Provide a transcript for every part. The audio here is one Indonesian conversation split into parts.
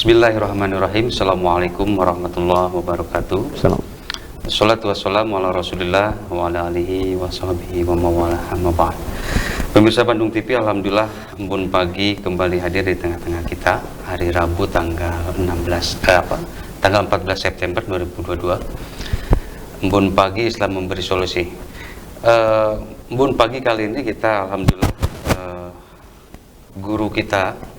Bismillahirrahmanirrahim. Assalamualaikum warahmatullahi wabarakatuh. Salam. Assalatu wassalamu ala rasulillah wa ala alihi wa sahbihi wa mawalah amma ba'd. Pemirsa Bandung TV, alhamdulillah embun pagi kembali hadir di tengah-tengah kita hari Rabu tanggal 14 September 2022. Embun pagi Islam memberi solusi. Embun pagi kali ini kita alhamdulillah guru kita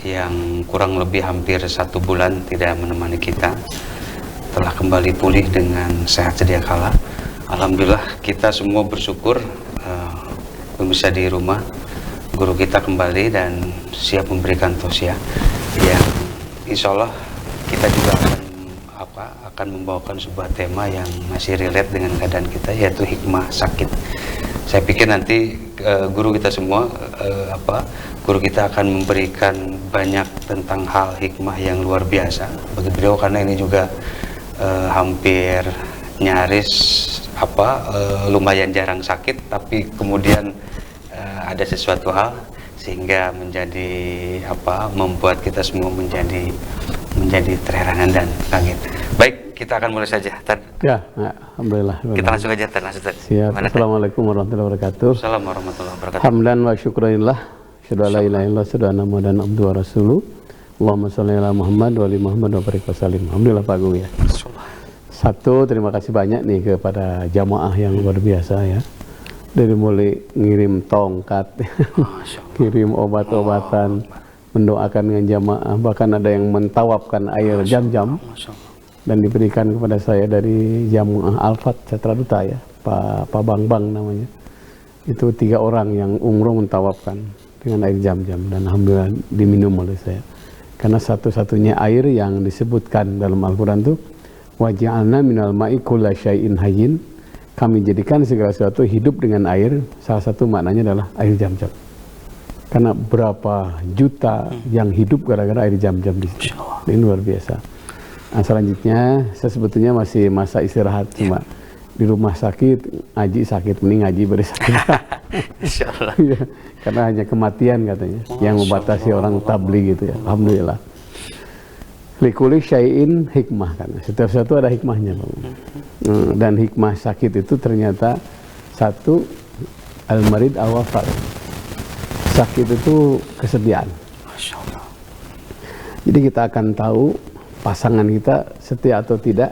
yang kurang lebih hampir 1 bulan tidak menemani kita telah kembali pulih dengan sehat sedia kala. Alhamdulillah kita semua bersyukur pemirsa di rumah, guru kita kembali dan siap memberikan tausiah yang insya Allah kita juga akan membawakan sebuah tema yang masih relate dengan keadaan kita, yaitu hikmah sakit. Saya pikir nanti guru kita semua guru kita akan memberikan banyak tentang hal hikmah yang luar biasa bagi beliau, karena ini juga hampir nyaris lumayan jarang sakit, tapi kemudian ada sesuatu hal sehingga menjadi membuat kita semua menjadi terheran dan kaget. Baik, kita akan mulai saja. Ya, alhamdulillah. Kita langsung aja langsung. Siap. Assalamualaikum warahmatullahi wabarakatuh. Assalamualaikum warahmatullahi wabarakatuh. Hamdan wa syukranillah. Syada la ilaha illallah, syada anna Muhammadan abduhu wa rasuluh. Allahumma sholli ala Muhammad wa ali Muhammad wa barik wa sallim. Alhamdulillah Pak Agung ya. Satu, terima kasih banyak nih kepada jamaah yang luar biasa ya. Dari mulai ngirim tongkat, kirim obat-obatan, mendoakan dengan jamaah, bahkan ada yang mentawafkan air jam-jam dan diberikan kepada saya dari jamaah Al-Fat Catra Duta ya, Pak Bang namanya. Itu 3 orang yang umroh mentawafkan dengan air jam-jam dan alhamdulillah diminum oleh saya. Karena satu-satunya air yang disebutkan dalam Al-Quran itu waja'alna minal ma'i kulla syai'in hayyin, kami jadikan segala sesuatu hidup dengan air. Salah satu maknanya adalah air jam-jam. Karena berapa juta yang hidup gara-gara air jam-jam di situ. Ini luar biasa. Nah, selanjutnya saya sebetulnya masih masa istirahat, cuma di rumah sakit, ngaji sakit, mending ngaji beri sakit. Insyaallah. Ya, karena hanya kematian katanya yang membatasi orang tabligh gitu ya. Alhamdulillah. Likuli syai'in hikmah, kan setiap sesuatu ada hikmahnya, Pak. Dan hikmah sakit itu ternyata satu, al-marid al-wafat. Sakit itu kesedihan. Masya Allah. Jadi kita akan tahu pasangan kita setia atau tidak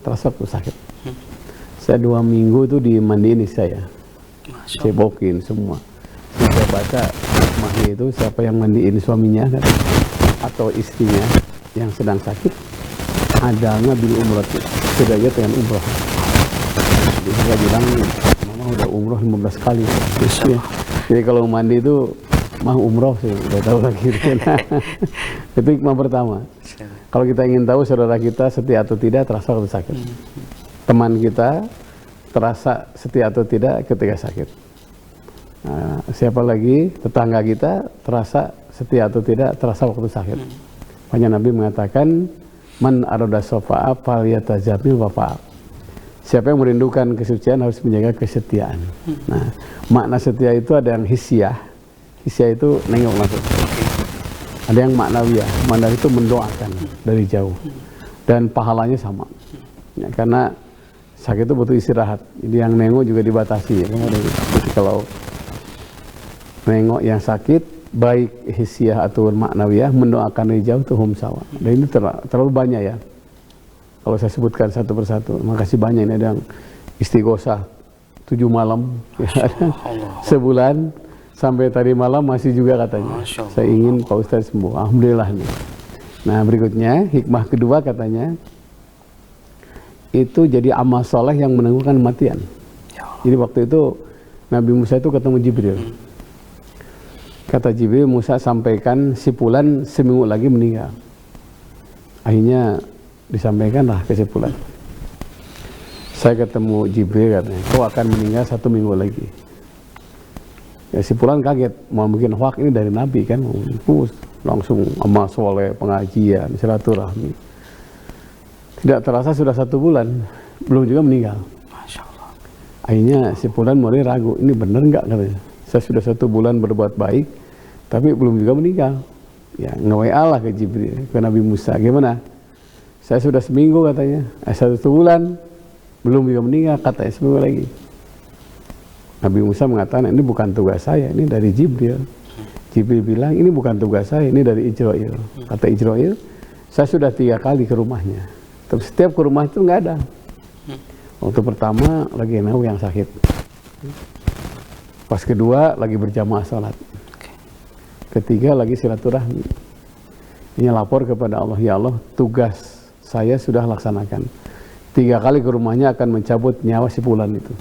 terasa waktu sakit. Saya 2 minggu tuh dimandiin saya, cebokin semua. Saya baca hikmahnya itu, siapa yang mandiin suaminya kan, atau istrinya yang sedang sakit, adanya bil umrah, sederajat dengan umroh. Jadi saya bilang, mama udah umroh 15 kali. Jadi kalau mandi itu mah umroh sih, udah tahu lagi. Itu hikmah pertama. Kalau kita ingin tahu saudara kita setia atau tidak terasa waktu sakit, teman kita terasa setia atau tidak ketika sakit. Nah, siapa lagi tetangga kita terasa setia atau tidak terasa waktu sakit. Makanya Nabi mengatakan, man arada sofa'a fal yatazamil wafa'a. Siapa yang merindukan kesucian harus menjaga kesetiaan. Nah, makna setia itu ada yang hisiah. Hisiah itu nengok langsung. Ada yang maknawiyah. Makna itu mendoakan dari jauh. Dan pahalanya sama. Ya, karena sakit itu butuh istirahat. Jadi yang nengok juga dibatasi. Ya. Jadi kalau nengok yang sakit, baik hisiah atau maknawiyah, mendoakan dari jauh itu hum sawa. Dan ini terlalu banyak ya. Kalau saya sebutkan satu persatu, makasih banyak. Ini ada yang istighosah 7 malam, ya, sebulan sampai tadi malam masih juga katanya. Saya ingin Pak Ustadz sembuh. Alhamdulillah nih. Nah berikutnya hikmah kedua katanya itu jadi amal soleh yang menangguhkan kematian. Jadi waktu itu Nabi Musa itu ketemu Jibril. Kata Jibril, Musa sampaikan si Fulan seminggu lagi meninggal. Akhirnya disampaikanlah ke si Fulan. Saya ketemu Jibril katanya, kau akan meninggal 1 minggu lagi. Ya si Fulan kaget, mau bikin hoak ini dari Nabi kan, langsung amal soleh, pengajian, silaturahmi. Tidak terasa sudah 1 bulan, belum juga meninggal. Masya Allah. Akhirnya si Fulan mulai ragu, ini benar nggak katanya. Saya sudah 1 bulan berbuat baik, tapi belum juga meninggal. Ya, nge-WA lah ke Jibril, ke Nabi Musa. Gimana? Saya sudah seminggu katanya, 1 bulan belum juga meninggal, katanya seminggu lagi. Nabi Musa mengatakan, ini bukan tugas saya, ini dari Jibril. Jibril bilang, ini bukan tugas saya, ini dari Ijrail. Kata Ijrail, saya sudah 3 kali ke rumahnya. Tapi setiap ke rumah itu nggak ada. Waktu pertama lagi Nau yang sakit. Pas kedua lagi berjamaah sholat. Ketiga lagi silaturahmi. Ini lapor kepada Allah, ya Allah, tugas saya sudah laksanakan. 3 kali ke rumahnya akan mencabut nyawa si fulan itu.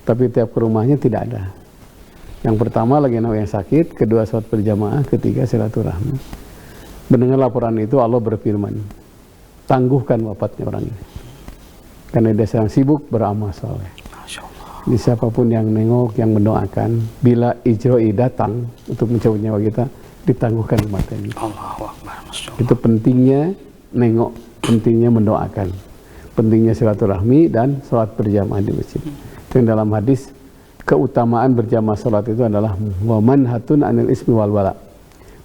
Tapi tiap ke rumahnya tidak ada. Yang pertama lagi Nau yang sakit, kedua sholat berjamaah, ketiga silaturahmi. Mendengar laporan itu Allah berfirman, tangguhkan wafatnya orang ini. Karena dia sedang sibuk beramal soleh. Jadi siapapun yang nengok, yang mendoakan, bila Ijrail datang untuk mencabut nyawa kita, ditangguhkan kematian. Itu pentingnya nengok, pentingnya mendoakan, pentingnya silaturahmi dan sholat berjamaah di masjid. Yang dalam hadis, keutamaan berjamaah sholat itu adalah wamanhatun anil ismi wal wala,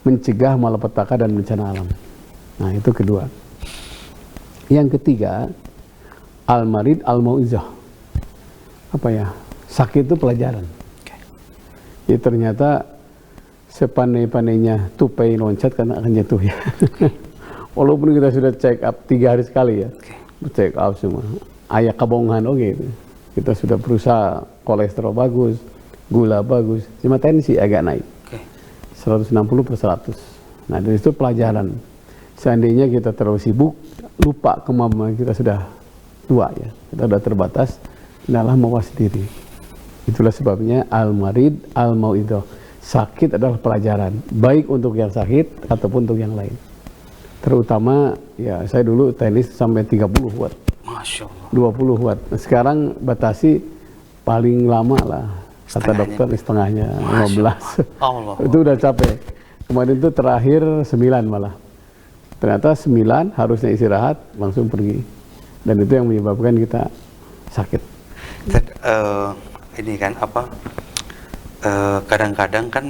mencegah malapetaka dan bencana alam. Nah itu kedua. Yang ketiga, al-marid al-mau'izah. Apa ya? Sakit itu pelajaran. Jadi ternyata sepandai-pandainya tupai loncat karena akan jatuh ya. Walaupun kita sudah check up 3 hari sekali ya. Check up semua. Ayah kebohongan oke. Kita sudah berusaha, kolesterol bagus, gula bagus, cuma tensi agak naik. 160/100. Nah dari itu pelajaran. Seandainya kita terlalu sibuk, lupa kemampuan kita sudah tua ya, kita sudah terbatas, adalah mawas diri. Itulah sebabnya al-marid al-mau'idah. Sakit adalah pelajaran, baik untuk yang sakit ataupun untuk yang lain. Terutama ya saya dulu tenis sampai 30 watt. Masya Allah. 20 watt. Nah, sekarang batasi paling lama lah. Kata dokter setengahnya 15. Itu udah capek. Kemarin itu terakhir 9 malah. Ternyata 9 harusnya istirahat, langsung pergi. Dan itu yang menyebabkan kita sakit. Ini kan apa? Kadang-kadang kan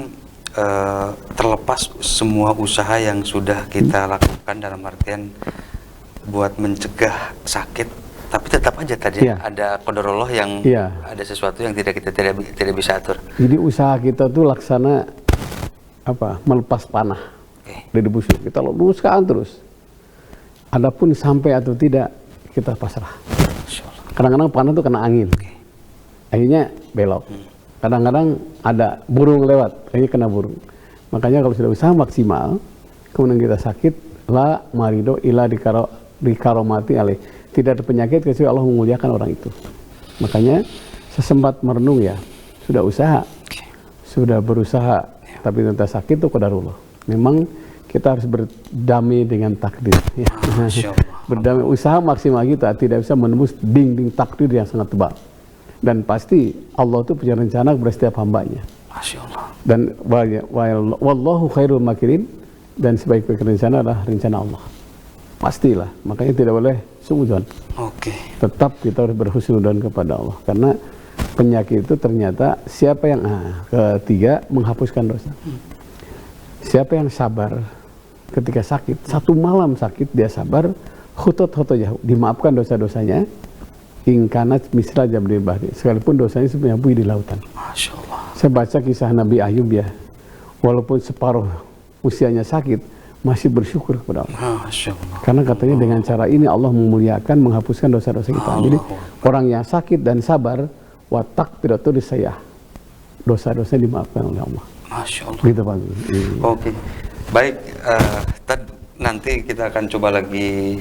terlepas semua usaha yang sudah kita lakukan dalam artian buat mencegah sakit, tapi tetap aja tadi ada qadarullah yang ada sesuatu yang kita tidak bisa atur. Jadi usaha kita tuh laksana apa? Melepas panah dari busuk. Kita luruskan terus. Adapun sampai atau tidak kita pasrah. Kadang-kadang panah tuh kena angin, akhirnya belok. Kadang-kadang ada burung lewat, akhirnya kena burung. Makanya kalau sudah usaha maksimal, kemudian kita sakit, la marido ila dikaromati alaih. Tidak ada penyakit kecuali Allah memuliakan orang itu. Makanya sesempat merenung ya, sudah usaha, sudah berusaha, tapi ternyata sakit itu qadarullah. Memang kita harus berdamai dengan takdir. Ya. Berdamai, usaha maksimal kita tidak bisa menembus dinding takdir yang sangat tebal. Dan pasti Allah itu punya rencana kepada setiap hambanya. Dan wallahu khairul makirin, dan sebaik-baik rencana adalah rencana Allah. Pastilah, makanya tidak boleh suudzon. Tetap kita harus berhusnudzon kepada Allah, karena penyakit itu ternyata siapa yang ketiga menghapuskan dosa. Siapa yang sabar ketika sakit, 1 malam sakit dia sabar, jauh dimaafkan dosa-dosanya, ingkanat misra jambil bahri, sekalipun dosanya sebenarnya bui di lautan. Masya Allah. Saya baca kisah Nabi Ayub ya, walaupun separuh usianya sakit, masih bersyukur kepada Allah. Masya Allah. Karena katanya dengan cara ini Allah memuliakan, menghapuskan dosa-dosa kita. Jadi orang yang sakit dan sabar, watak tidak tuh disayah, dosa-dosa dimaafkan oleh Allah. Masya Allah. Gitu Pak. Oke. Baik, nanti kita akan coba lagi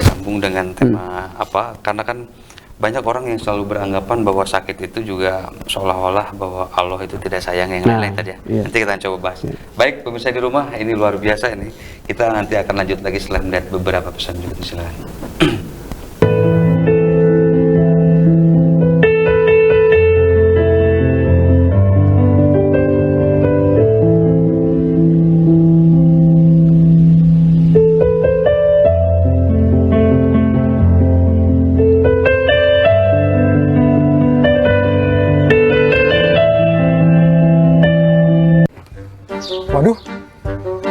sambung dengan tema apa, karena kan banyak orang yang selalu beranggapan bahwa sakit itu juga seolah-olah bahwa Allah itu tidak sayang yang lain-lain tadi ya. Nanti kita akan coba bahas. Baik pemirsa di rumah, ini luar biasa ini. Kita nanti akan lanjut lagi setelah melihat beberapa pesan juga. Silakan.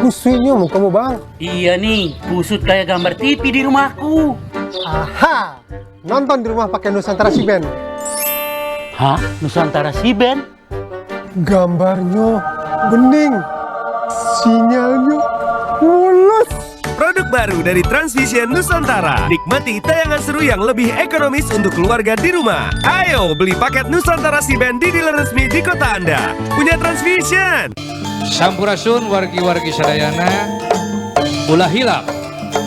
Pusingnya mukamu bang. Iya nih, kusut kayak gambar TV di rumahku. Aha, nonton di rumah pakai Nusantara Si Ben. Hah? Nusantara Si Ben? Gambarnya bening, sinyalnya mulus. Produk baru dari Transvision Nusantara. Nikmati tayangan seru yang lebih ekonomis untuk keluarga di rumah. Ayo beli paket Nusantara Si Ben di dealer resmi di kota Anda. Punya Transvision. Sampurasun wargi-wargi sadayana. Ulah hilap.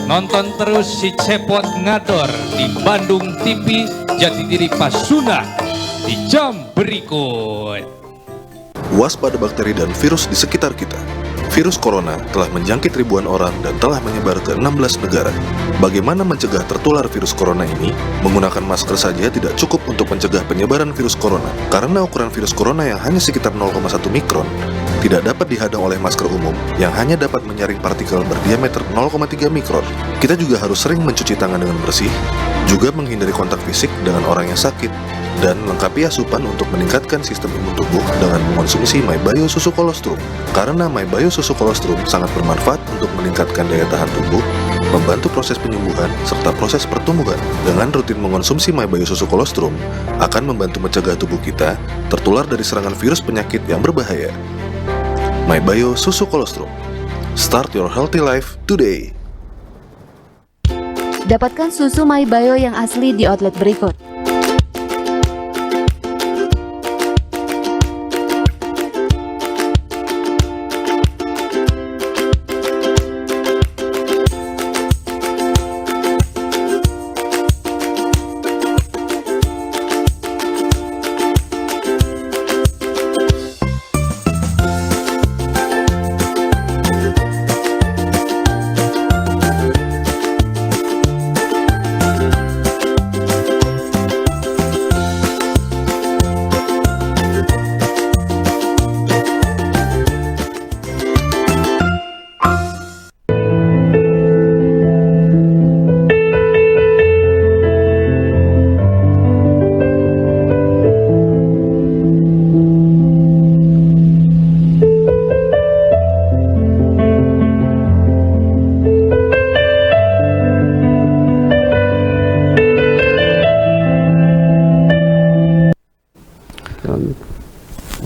Nonton terus si Cepot Ngador di Bandung TV Jatidiri Pasundan di jam berikut. Waspada bakteri dan virus di sekitar kita. Virus corona telah menjangkit ribuan orang dan telah menyebar ke 16 negara. Bagaimana mencegah tertular virus corona ini? Menggunakan masker saja tidak cukup untuk mencegah penyebaran virus corona. Karena ukuran virus corona yang hanya sekitar 0,1 mikron, tidak dapat dihadang oleh masker umum yang hanya dapat menyaring partikel berdiameter 0,3 mikron. Kita juga harus sering mencuci tangan dengan bersih, juga menghindari kontak fisik dengan orang yang sakit, dan lengkapi asupan untuk meningkatkan sistem imun tubuh dengan mengonsumsi MyBio Susu Kolostrum. Karena MyBio Susu Kolostrum sangat bermanfaat untuk meningkatkan daya tahan tubuh, membantu proses penyembuhan, serta proses pertumbuhan. Dengan rutin mengonsumsi MyBio Susu Kolostrum, akan membantu mencegah tubuh kita tertular dari serangan virus penyakit yang berbahaya. MyBio Susu Kolostrum. Start your healthy life today. Dapatkan susu MyBio yang asli di outlet berikut.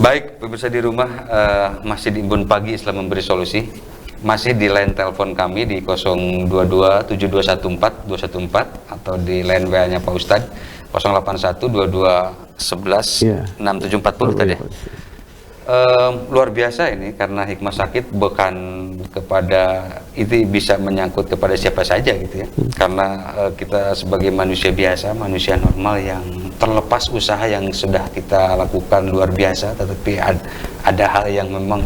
Baik, pemirsa di rumah, masih di Imbun Pagi Islam Memberi Solusi. Masih di line telepon kami di 022-7214-214 atau di line WA-nya Pak Ustadz 081-22-11-6740 tadi. Luar biasa ini, karena hikmah sakit bukan kepada itu bisa menyangkut kepada siapa saja gitu ya. Karena kita sebagai manusia biasa, manusia normal yang terlepas usaha yang sudah kita lakukan luar biasa, tetapi ada hal yang memang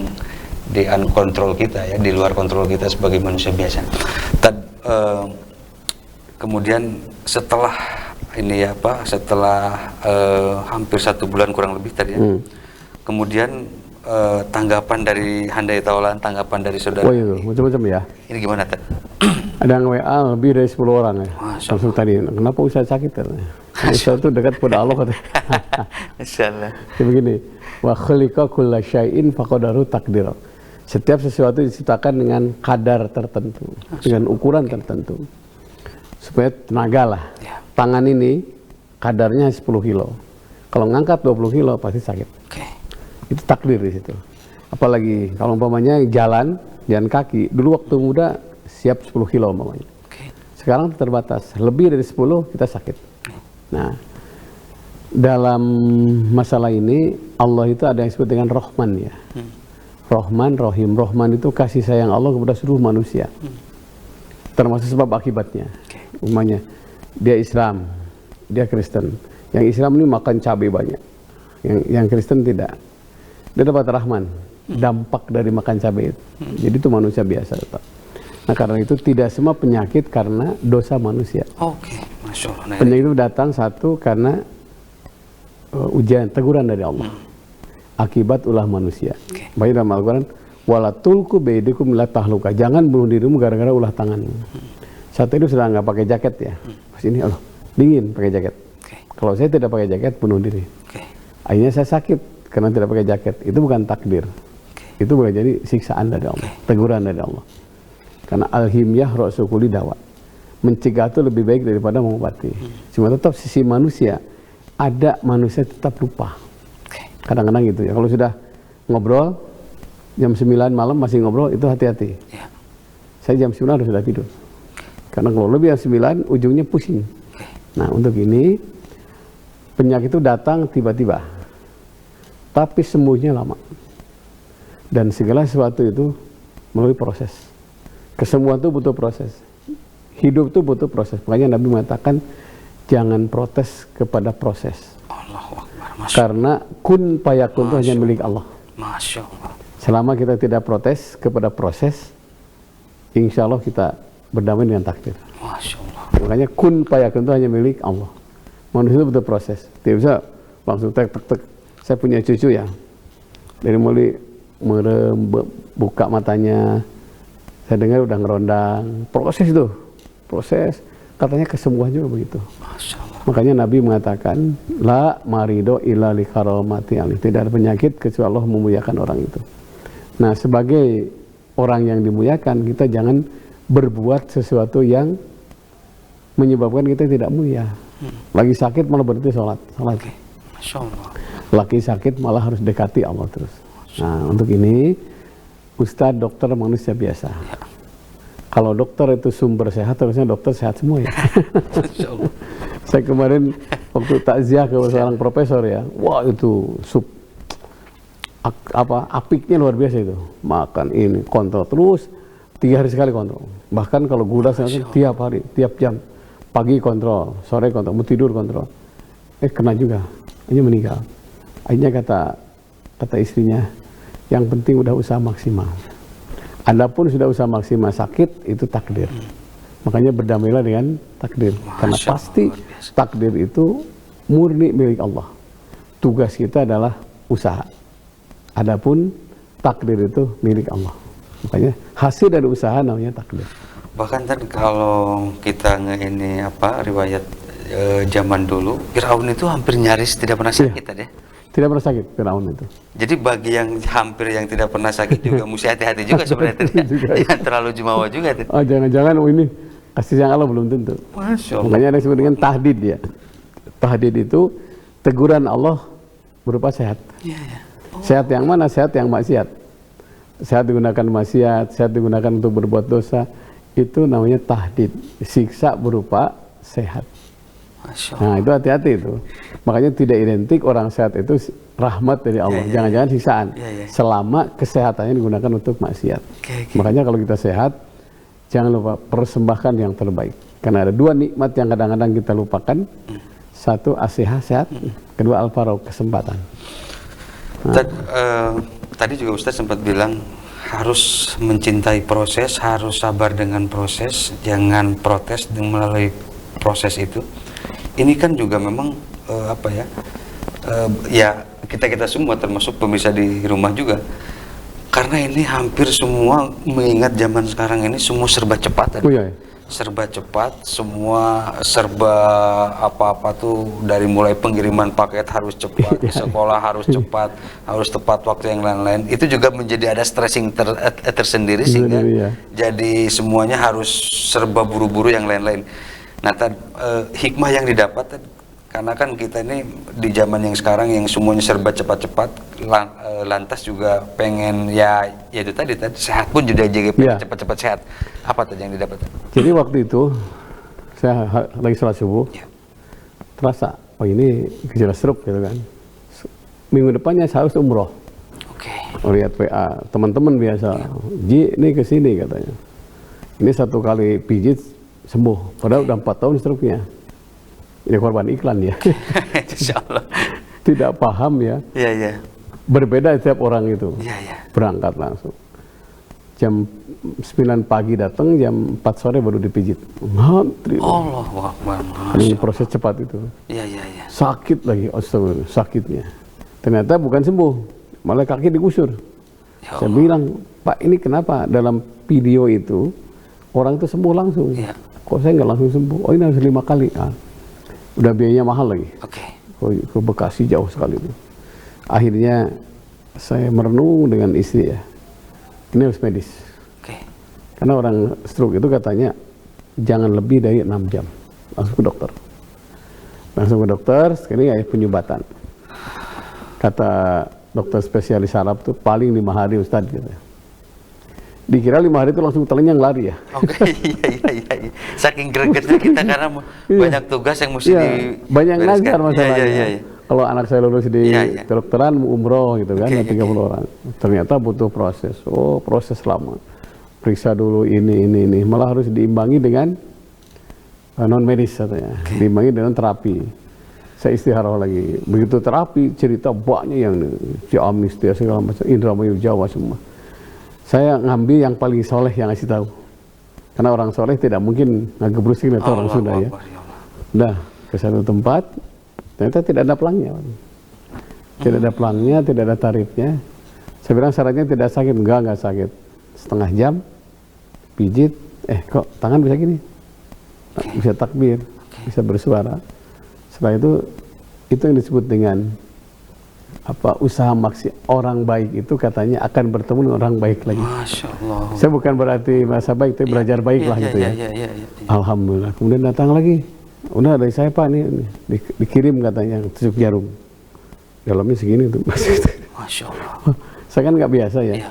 di uncontrol kita ya, di luar kontrol kita sebagai manusia biasa. Kemudian setelah ini ya Pak, setelah hampir 1 bulan kurang lebih tadi ya. Kemudian tanggapan dari Handai Taulan, tanggapan dari saudara. Oh iya, macam-macam ya. Ini gimana Tad? Ada yang WA lebih dari 10 orang ya. Langsung tadi, kenapa Ustaz sakit? Ustaz itu dekat pada Allah katanya. Insyaallah. Begini, wa khaliqa kulla syai'in faqadaru takdir. Setiap sesuatu diciptakan dengan kadar tertentu, dengan ukuran tertentu. Supaya tenaga lah. Ya. Tangan ini kadarnya 10 kilo. Kalau ngangkat 20 kilo pasti sakit. Oke. Itu takdir di situ. Apalagi kalau umpamanya jalan kaki, dulu waktu muda siap 10 kilo umpamanya. Sekarang terbatas, lebih dari 10 kita sakit. Nah, dalam masalah ini Allah itu ada yang disebut dengan Rahman ya. Rahman, Rahim. Rahman itu kasih sayang Allah kepada seluruh manusia. Termasuk sebab akibatnya. Umpamanya dia Islam, dia Kristen. Yang Islam ini makan cabai banyak. Yang Kristen tidak. Dia dapat rahman, dampak dari makan cabai itu. Jadi itu manusia biasa tetap. Nah karena itu tidak semua penyakit karena dosa manusia. Oke, Masya Allah. Penyakit itu datang satu karena ujian, teguran dari Allah. Akibat ulah manusia. Baik dalam Al-Quran, wala tulku beidikum la tahluka. Jangan bunuh dirimu gara-gara ulah tanganmu. Saat itu sudah nggak pakai jaket ya. Pas ini Allah dingin pakai jaket. Kalau saya tidak pakai jaket bunuh diri. Akhirnya saya sakit karena tidak pakai jaket. Itu bukan takdir. itu boleh jadi siksaan dari Allah, teguran dari Allah. Karena al-himyah ra'sukuli dawa. Mencegah itu lebih baik daripada mengobati. Cuma tetap sisi manusia, ada manusia tetap lupa. Kadang-kadang gitu ya. Kalau sudah ngobrol jam 9 malam masih ngobrol, itu hati-hati. Saya jam 9 harus sudah tidur. Karena kalau lebih jam 9 ujungnya pusing. Nah, untuk ini penyakit itu datang tiba-tiba, tapi sembuhnya lama. Dan segala sesuatu itu melalui proses. Kesembuhan itu butuh proses. Hidup itu butuh proses. Makanya Nabi mengatakan jangan protes kepada proses. Allahu Akbar. Karena kun payakun itu hanya milik Allah. Masya Allah. Selama kita tidak protes kepada proses, insya Allah kita berdamai dengan takdir. Masya Allah. Makanya kun payakun itu hanya milik Allah. Manusia itu butuh proses. Tidak bisa langsung tek. Saya punya cucu ya, dari mulai merem, buka matanya, saya dengar udah ngerondang. Proses itu, proses. Katanya kesembuhan juga begitu. Masya Allah. Makanya Nabi mengatakan, la marido illa li karamati ali. Tidak ada penyakit kecuali Allah memuliakan orang itu. Nah, sebagai orang yang dimuliakan, kita jangan berbuat sesuatu yang menyebabkan kita tidak mulia. Lagi sakit malah berhenti sholat. Masya Allah. Lagi sakit malah harus dekati Allah terus. Nah, untuk ini Ustadz dokter manusia biasa. Kalau dokter itu sumber sehat, harusnya dokter sehat semua ya. Saya kemarin waktu takziah ke seorang profesor ya, wah itu apiknya luar biasa itu. Makan ini kontrol terus 3 hari sekali kontrol. Bahkan kalau gula tiap hari, tiap jam. Pagi kontrol, sore kontrol, mau tidur kontrol. Kena juga, hanya meninggal. Akhirnya kata istrinya, yang penting udah usaha maksimal. Adapun sudah usaha maksimal sakit, itu takdir. Makanya berdamailah dengan takdir. Karena pasti takdir itu murni milik Allah. Tugas kita adalah usaha. Adapun takdir itu milik Allah. Makanya hasil dari usaha namanya takdir. Bahkan kan kalau kita ini riwayat zaman dulu, Firaun itu hampir nyaris tidak pernah sakit tadi. Tidak pernah sakit Firaun itu. Jadi bagi yang hampir yang tidak pernah sakit juga mesti hati-hati juga sebenarnya. Jangan terlalu jumawa juga. Oh, jangan-jangan ini kasih sayang Allah belum tentu. Masya Allah. Makanya ada yang disebut dengan tahdid ya. Tahdid itu teguran Allah berupa sehat. Sehat yang mana? Sehat yang maksiat. Sehat digunakan maksiat, sehat digunakan untuk berbuat dosa. Itu namanya tahdid, siksa berupa sehat. Nah, itu hati-hati itu. Makanya tidak identik orang sehat itu rahmat dari Allah. Jangan-jangan siksaan. Selama kesehatannya digunakan untuk maksiat. Makanya kalau kita sehat, jangan lupa persembahkan yang terbaik. Karena ada 2 nikmat yang kadang-kadang kita lupakan. Satu as-sihah, sehat. Kedua al-faragh, kesempatan. Nah. Tadi juga Ustaz sempat bilang harus mencintai proses, harus sabar dengan proses, jangan protes melalui proses itu. Ini kan juga memang ya kita semua termasuk pemirsa di rumah juga, karena ini hampir semua mengingat zaman sekarang ini semua serba cepat. Serba cepat, semua serba apa-apa tuh, dari mulai pengiriman paket harus cepat, sekolah harus cepat, harus tepat waktu, yang lain-lain. Itu juga menjadi ada stressing tersendiri sehingga jadi semuanya harus serba buru-buru yang lain-lain. Nah, hikmah yang didapat karena kan kita ini di zaman yang sekarang yang semuanya serba cepat-cepat, lantas juga pengen ya itu tadi sehat pun juga jadi pengen cepat-cepat sehat. Apa tadi yang didapat? Jadi waktu itu saya lagi sholat subuh, terasa ini gejala stroke gitu kan. Minggu depannya saya harus umroh. Lihat WA teman-teman biasa, Ji ini kesini katanya. Ini 1 kali pijit sembuh, padahal udah 4 tahun stroke-nya. Ini korban iklan ya. Insyaallah. Tidak paham ya. Berbeda setiap orang itu. Berangkat langsung. Jam 9 pagi datang, jam 4 sore baru dipijit. Ngantri. Allahu Akbar. Ini proses cepat itu. Sakit lagi, astagfirullah, sakitnya. Ternyata bukan sembuh, malah kaki digusur. Saya bilang, Pak ini kenapa dalam video itu orang itu sembuh langsung? Kok saya nggak langsung sembuh? Oh ini harus 5 kali. Udah biayanya mahal lagi. Ke Bekasi jauh sekali itu. Akhirnya saya merenung dengan istri ya, ini harus medis. Oke. Karena orang stroke itu katanya jangan lebih dari 6 jam. Langsung ke dokter. Sekarang ada penyumbatan. Kata dokter spesialis saraf tuh paling 5 hari Ustadz gitu. Dikira 5 hari itu langsung telenyang lari ya. Oke, iya. Saking gregetnya kita karena banyak tugas yang mesti banyak ngajar dibereskan. masalahnya. Iya. Kalau anak saya lulus di kedokteran umroh gitu kan, 30 orang. Ternyata butuh proses. Oh, proses lama. Periksa dulu ini. Malah harus diimbangi dengan non medis katanya. Diimbangi dengan terapi. Saya istihara lagi. Begitu terapi, cerita banyak yang Ciamis, segala macam, Indramayu, Jawa semua. Saya ngambil yang paling soleh yang ngasih tahu. Karena orang soleh tidak mungkin ngegebrusin atau orang Sunda ya. Nah, ke satu tempat, ternyata tidak ada pelangnya. Tidak ada pelangnya, tidak ada tarifnya. Saya bilang syaratnya tidak sakit. Enggak sakit. Setengah jam, pijit, kok tangan bisa gini? Bisa takbir, bisa bersuara. Setelah itu yang disebut dengan usaha maksi. Orang baik itu katanya akan bertemu dengan orang baik lagi. Masya Allah. Saya bukan berarti masa baik, tapi belajar baik lah gitu ya. Alhamdulillah. Kemudian datang lagi. Udah dari saya Pak nih dikirim katanya tusuk jarum. Dalamnya segini tuh. Masya Allah. Saya kan nggak biasa ya.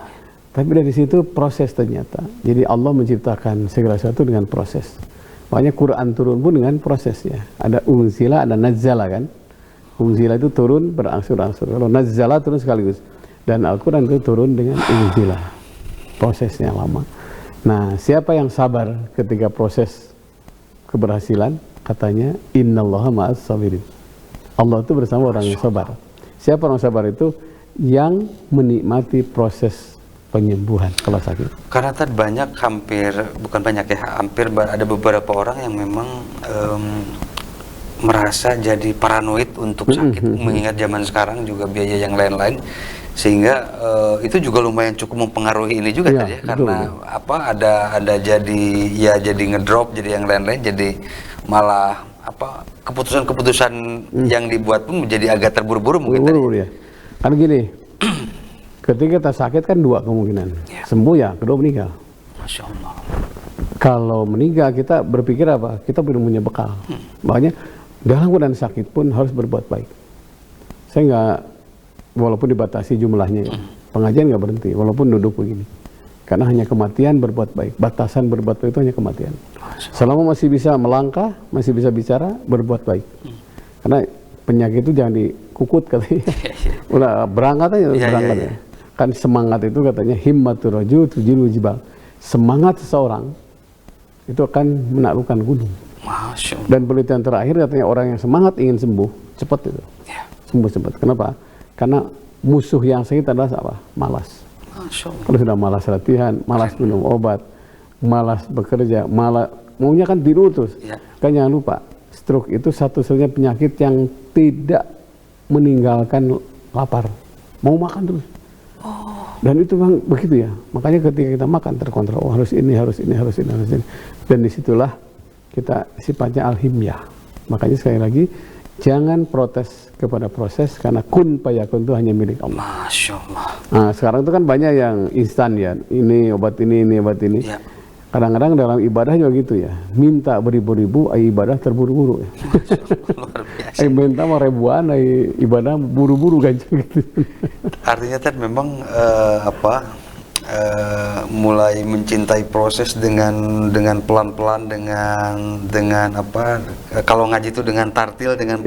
Tapi dari situ proses ternyata. Jadi Allah menciptakan segala sesuatu dengan proses. Makanya Quran turun pun dengan prosesnya. Ada unzila, ada nazzala kan. Unzila itu turun berangsur-angsur. Kalau nazzala turun sekaligus. Dan Al-Quran itu turun dengan unzila. Prosesnya lama. Nah, siapa yang sabar ketika proses keberhasilan? Katanya, innallaha ma'as sabirin. Allah itu bersama orang yang sabar. Siapa orang sabar itu? Yang menikmati proses penyembuhan kalau sakit. Karena tadi hampir ada beberapa orang yang memang merasa jadi paranoid untuk sakit, mengingat zaman sekarang juga biaya yang lain-lain, sehingga itu juga lumayan cukup mempengaruhi ini juga tadi ya, karena ada jadi ngedrop, jadi yang lain-lain, jadi malah keputusan-keputusan yang dibuat pun menjadi agak terburu-buru mungkin tadi. Ya. Kan gini, ketika kita sakit kan dua kemungkinan, sembuh ya, kedua meninggal. Masya Allah. Kalau meninggal kita berpikir apa? Kita belum punya bekal. Makanya dalam keadaan sakit pun harus berbuat baik. Saya nggak, walaupun dibatasi jumlahnya ya, pengajian nggak berhenti, walaupun duduk begini. Karena hanya kematian berbuat baik. Batasan berbuat baik itu hanya kematian. Selama masih bisa melangkah, masih bisa bicara, berbuat baik. Karena penyakit itu jangan dikukut katanya. Udah berangkat aja, berangkat ya. Kan semangat itu katanya himmatur rajul tujilul jibal. Semangat seseorang itu akan menaklukkan gunung. Dan penelitian terakhir katanya orang yang semangat ingin sembuh cepat itu. Sembuh cepat. Kenapa? Karena musuh yang sakit adalah apa? Malas. Kalau sudah malas latihan, malas minum obat, malas bekerja, malas maunya kan tidur terus. Kan jangan lupa, stroke itu satu-satunya penyakit yang tidak meninggalkan lapar. Mau makan terus. Dan itu memang begitu ya. Makanya ketika kita makan terkontrol, harus ini. Dan disitulah kita sifatnya alhimyah. Makanya sekali lagi, jangan protes kepada proses, karena kun payakun itu hanya milik Allah. Masya Allah. Nah, sekarang itu kan banyak yang instan ya, ini obat ini obat ini. Kadang-kadang dalam ibadah juga gitu ya, minta beribu-ribu, ibadah terburu-buru. Luar biasa. Minta mau ribuan, ibadah buru-buru gancang gitu. Artinya kan memang mulai mencintai proses dengan pelan-pelan, dengan kalau ngaji itu dengan tartil, dengan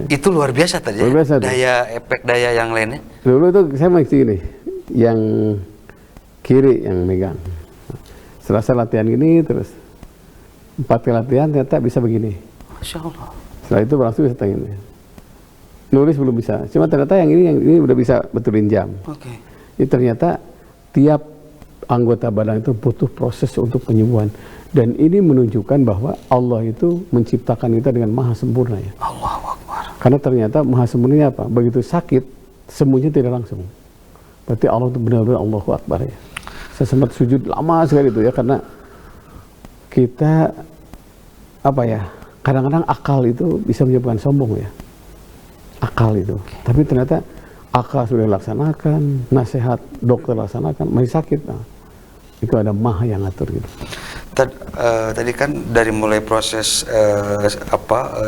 itu luar biasa tadi ya, efek daya yang lainnya. Dulu itu saya masih gini, yang kiri yang megang. Setelah saya latihan gini terus 4 kali latihan ternyata bisa begini. Masya Allah. Setelah itu berlangsung bisa gini. Nulis belum bisa, cuma ternyata yang ini udah bisa betulin jam. Ini ternyata tiap anggota badan itu butuh proses untuk penyembuhan, dan ini menunjukkan bahwa Allah itu menciptakan kita dengan maha sempurna ya. Allahu Akbar. Karena ternyata maha sempurnanya apa? Begitu sakit sembuhnya tidak langsung. Berarti Allah itu benar-benar Allahu Akbar ya. Saya sempat sujud lama sekali itu ya, karena kita kadang-kadang akal itu bisa menyebabkan sombong ya. Akal itu. Tapi ternyata akal sudah dilaksanakan, nasihat dokter laksanakan, masih sakit. Nah, itu ada maha yang ngatur gitu. Tadi kan dari mulai proses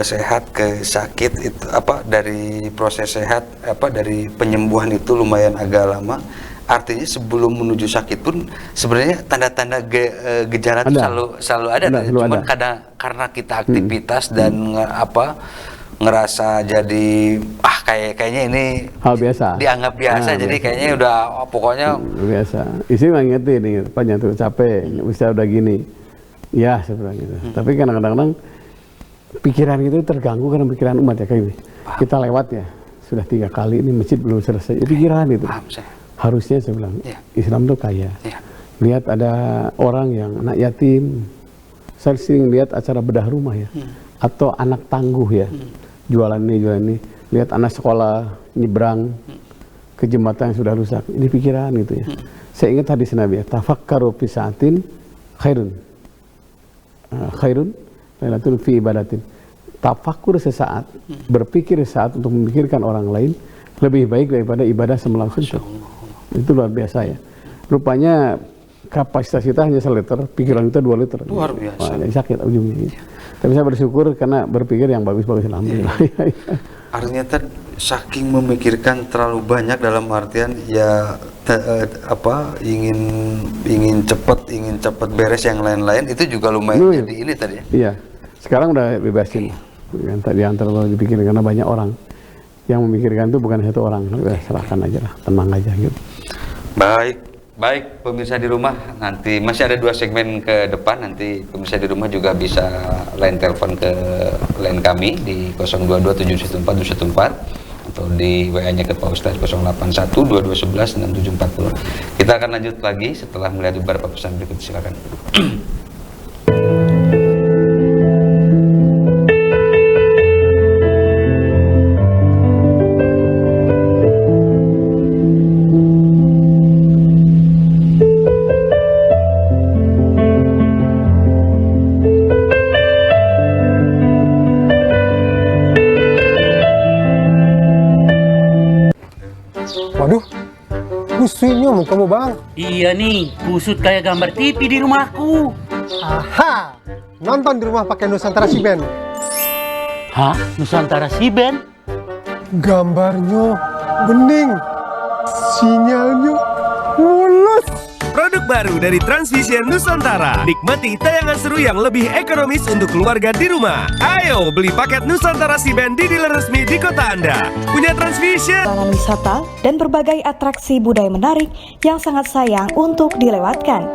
sehat ke sakit itu dari proses sehat dari penyembuhan itu lumayan agak lama. Artinya sebelum menuju sakit pun sebenarnya tanda-tanda gejala itu selalu ada. Cuman kadang karena kita aktivitas dan ngerasa jadi kayaknya ini hal biasa, dianggap biasa, jadi biasa. Kayaknya udah pokoknya biasa. Isi ngerti nih, panjang tuh capek, bisa udah gini, ya sebenarnya gitu. Tapi kadang-kadang pikiran itu terganggu karena pikiran umat ya kayak gini. Kita lewat ya, sudah 3 kali ini masjid belum selesai. Pikiran itu. Harusnya saya bilang, Islam tuh kaya. Lihat ada orang yang anak yatim, saya sering lihat acara bedah rumah ya, atau anak tangguh ya, jualan ini. Lihat anak sekolah nyebrang ke jembatan yang sudah rusak. Ini pikiran gitu ya. Saya ingat hadis Nabi ya, tafakkaru fi sa'atin khairun. Khairun lailatul fi ibadatin. Tafakkur sesaat, berpikir sesaat untuk memikirkan orang lain lebih baik daripada ibadah semalam suntuk. Itu luar biasa ya. Rupanya kapasitas kita hanya 1 liter, pikiran kita 2 liter. Luar biasa. Jadi sakit ujungnya. Tapi saya bersyukur karena berpikir yang bagus-bagus, alhamdulillah. Artinya saking memikirkan terlalu banyak dalam artian ya ingin cepat beres yang lain-lain itu juga lumayan jadi ini tadi ya. Iya. Sekarang udah bebasin. Yang tadi antara dipikirkan karena banyak orang yang memikirkan itu bukan 1 orang. Udah serahkan aja lah, tenang aja gitu. Baik pemirsa di rumah, nanti masih ada 2 segmen ke depan, nanti pemirsa di rumah juga bisa line telepon ke line kami di 022711414 atau di WA-nya ke Pak Ustadz 08122116740. Kita akan lanjut lagi setelah melihat beberapa pesan berikut, silakan. Waduh, kusutnya mau kamu bang? Iya nih, kusut kayak gambar TV di rumahku. Aha, nonton di rumah pakai Nusantara Siben. Hah? Nusantara Siben? Gambarnya bening, sinyalnya mulus. Produk baru dari Transvision Nusantara. Nikmati tayangan seru yang lebih ekonomis untuk keluarga di rumah. Ayo beli paket Nusantara Siben di dealer resmi di kota Anda. Punya Transvision. Taman wisata dan berbagai atraksi budaya menarik yang sangat sayang untuk dilewatkan.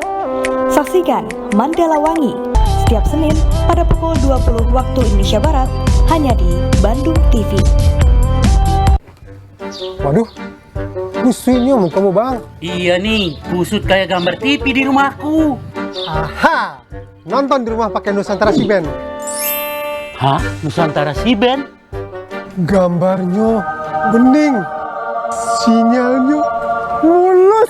Saksikan Mandala Wangi setiap Senin pada pukul 20 waktu Indonesia Barat hanya di Bandung TV. Waduh, kusutnya mau kamu bang? Iya nih, kusut kayak gambar TV di rumahku. Aha, nonton di rumah pakai Nusantara Siben. Hah? Nusantara Siben? Gambarnya bening, sinyalnya mulus.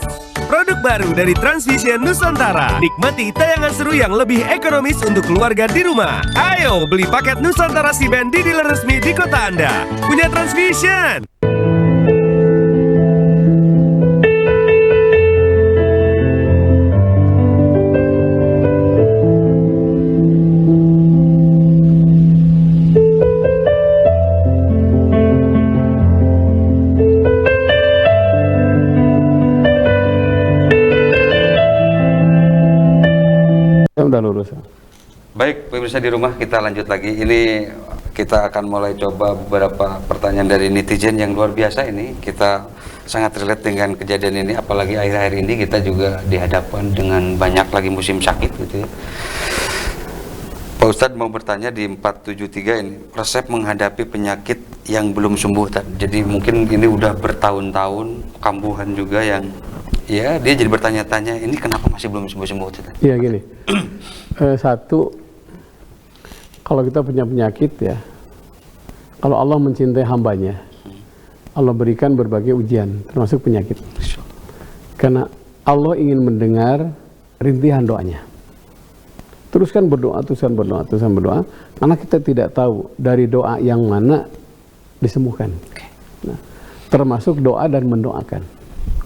Produk baru dari Transvision Nusantara. Nikmati tayangan seru yang lebih ekonomis untuk keluarga di rumah. Ayo beli paket Nusantara Siben di dealer resmi di kota Anda. Punya Transvision. Udah lurus. Baik pemirsa di rumah, kita lanjut lagi. Ini kita akan mulai coba beberapa pertanyaan dari netizen yang luar biasa. Ini kita sangat relate dengan kejadian ini, apalagi akhir-akhir ini kita juga dihadapkan dengan banyak lagi musim sakit gitu ya. Pak Ustadz mau bertanya di 473 ini, resep menghadapi penyakit yang belum sembuh. Jadi mungkin ini udah bertahun-tahun, kambuhan juga yang ya dia jadi bertanya-tanya, ini kenapa masih belum sembuh-sembuh? Iya gini, satu, kalau kita punya penyakit ya, kalau Allah mencintai hambanya, Allah berikan berbagai ujian, termasuk penyakit. Karena Allah ingin mendengar rintihan doanya. Teruskan berdoa, teruskan berdoa, karena kita tidak tahu dari doa yang mana disembuhkan. Nah, termasuk doa dan mendoakan.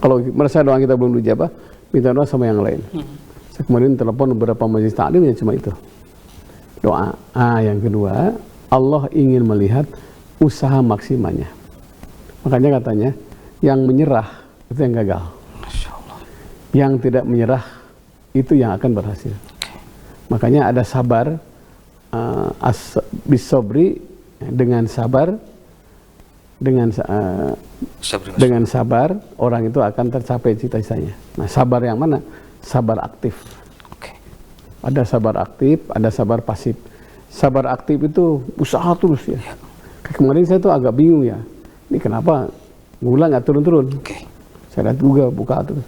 Kalau merasa doa kita belum dijabah, minta doa sama yang lain. Saya kemarin telepon beberapa majelis taklim yang cuma itu, doa. Yang kedua, Allah ingin melihat usaha maksimalnya. Makanya katanya, yang menyerah itu yang gagal. Masya Allah. Yang tidak menyerah itu yang akan berhasil. Makanya ada sabar, bisobri, dengan sabar, dengan sabar orang itu akan tercapai cita-citanya. Nah, sabar yang mana? Sabar aktif. Ada sabar aktif, ada sabar pasif. Sabar aktif itu usaha terus ya. Kemarin saya tuh agak bingung ya. Ini kenapa gula nggak turun-turun? Saya lihat juga buka terus.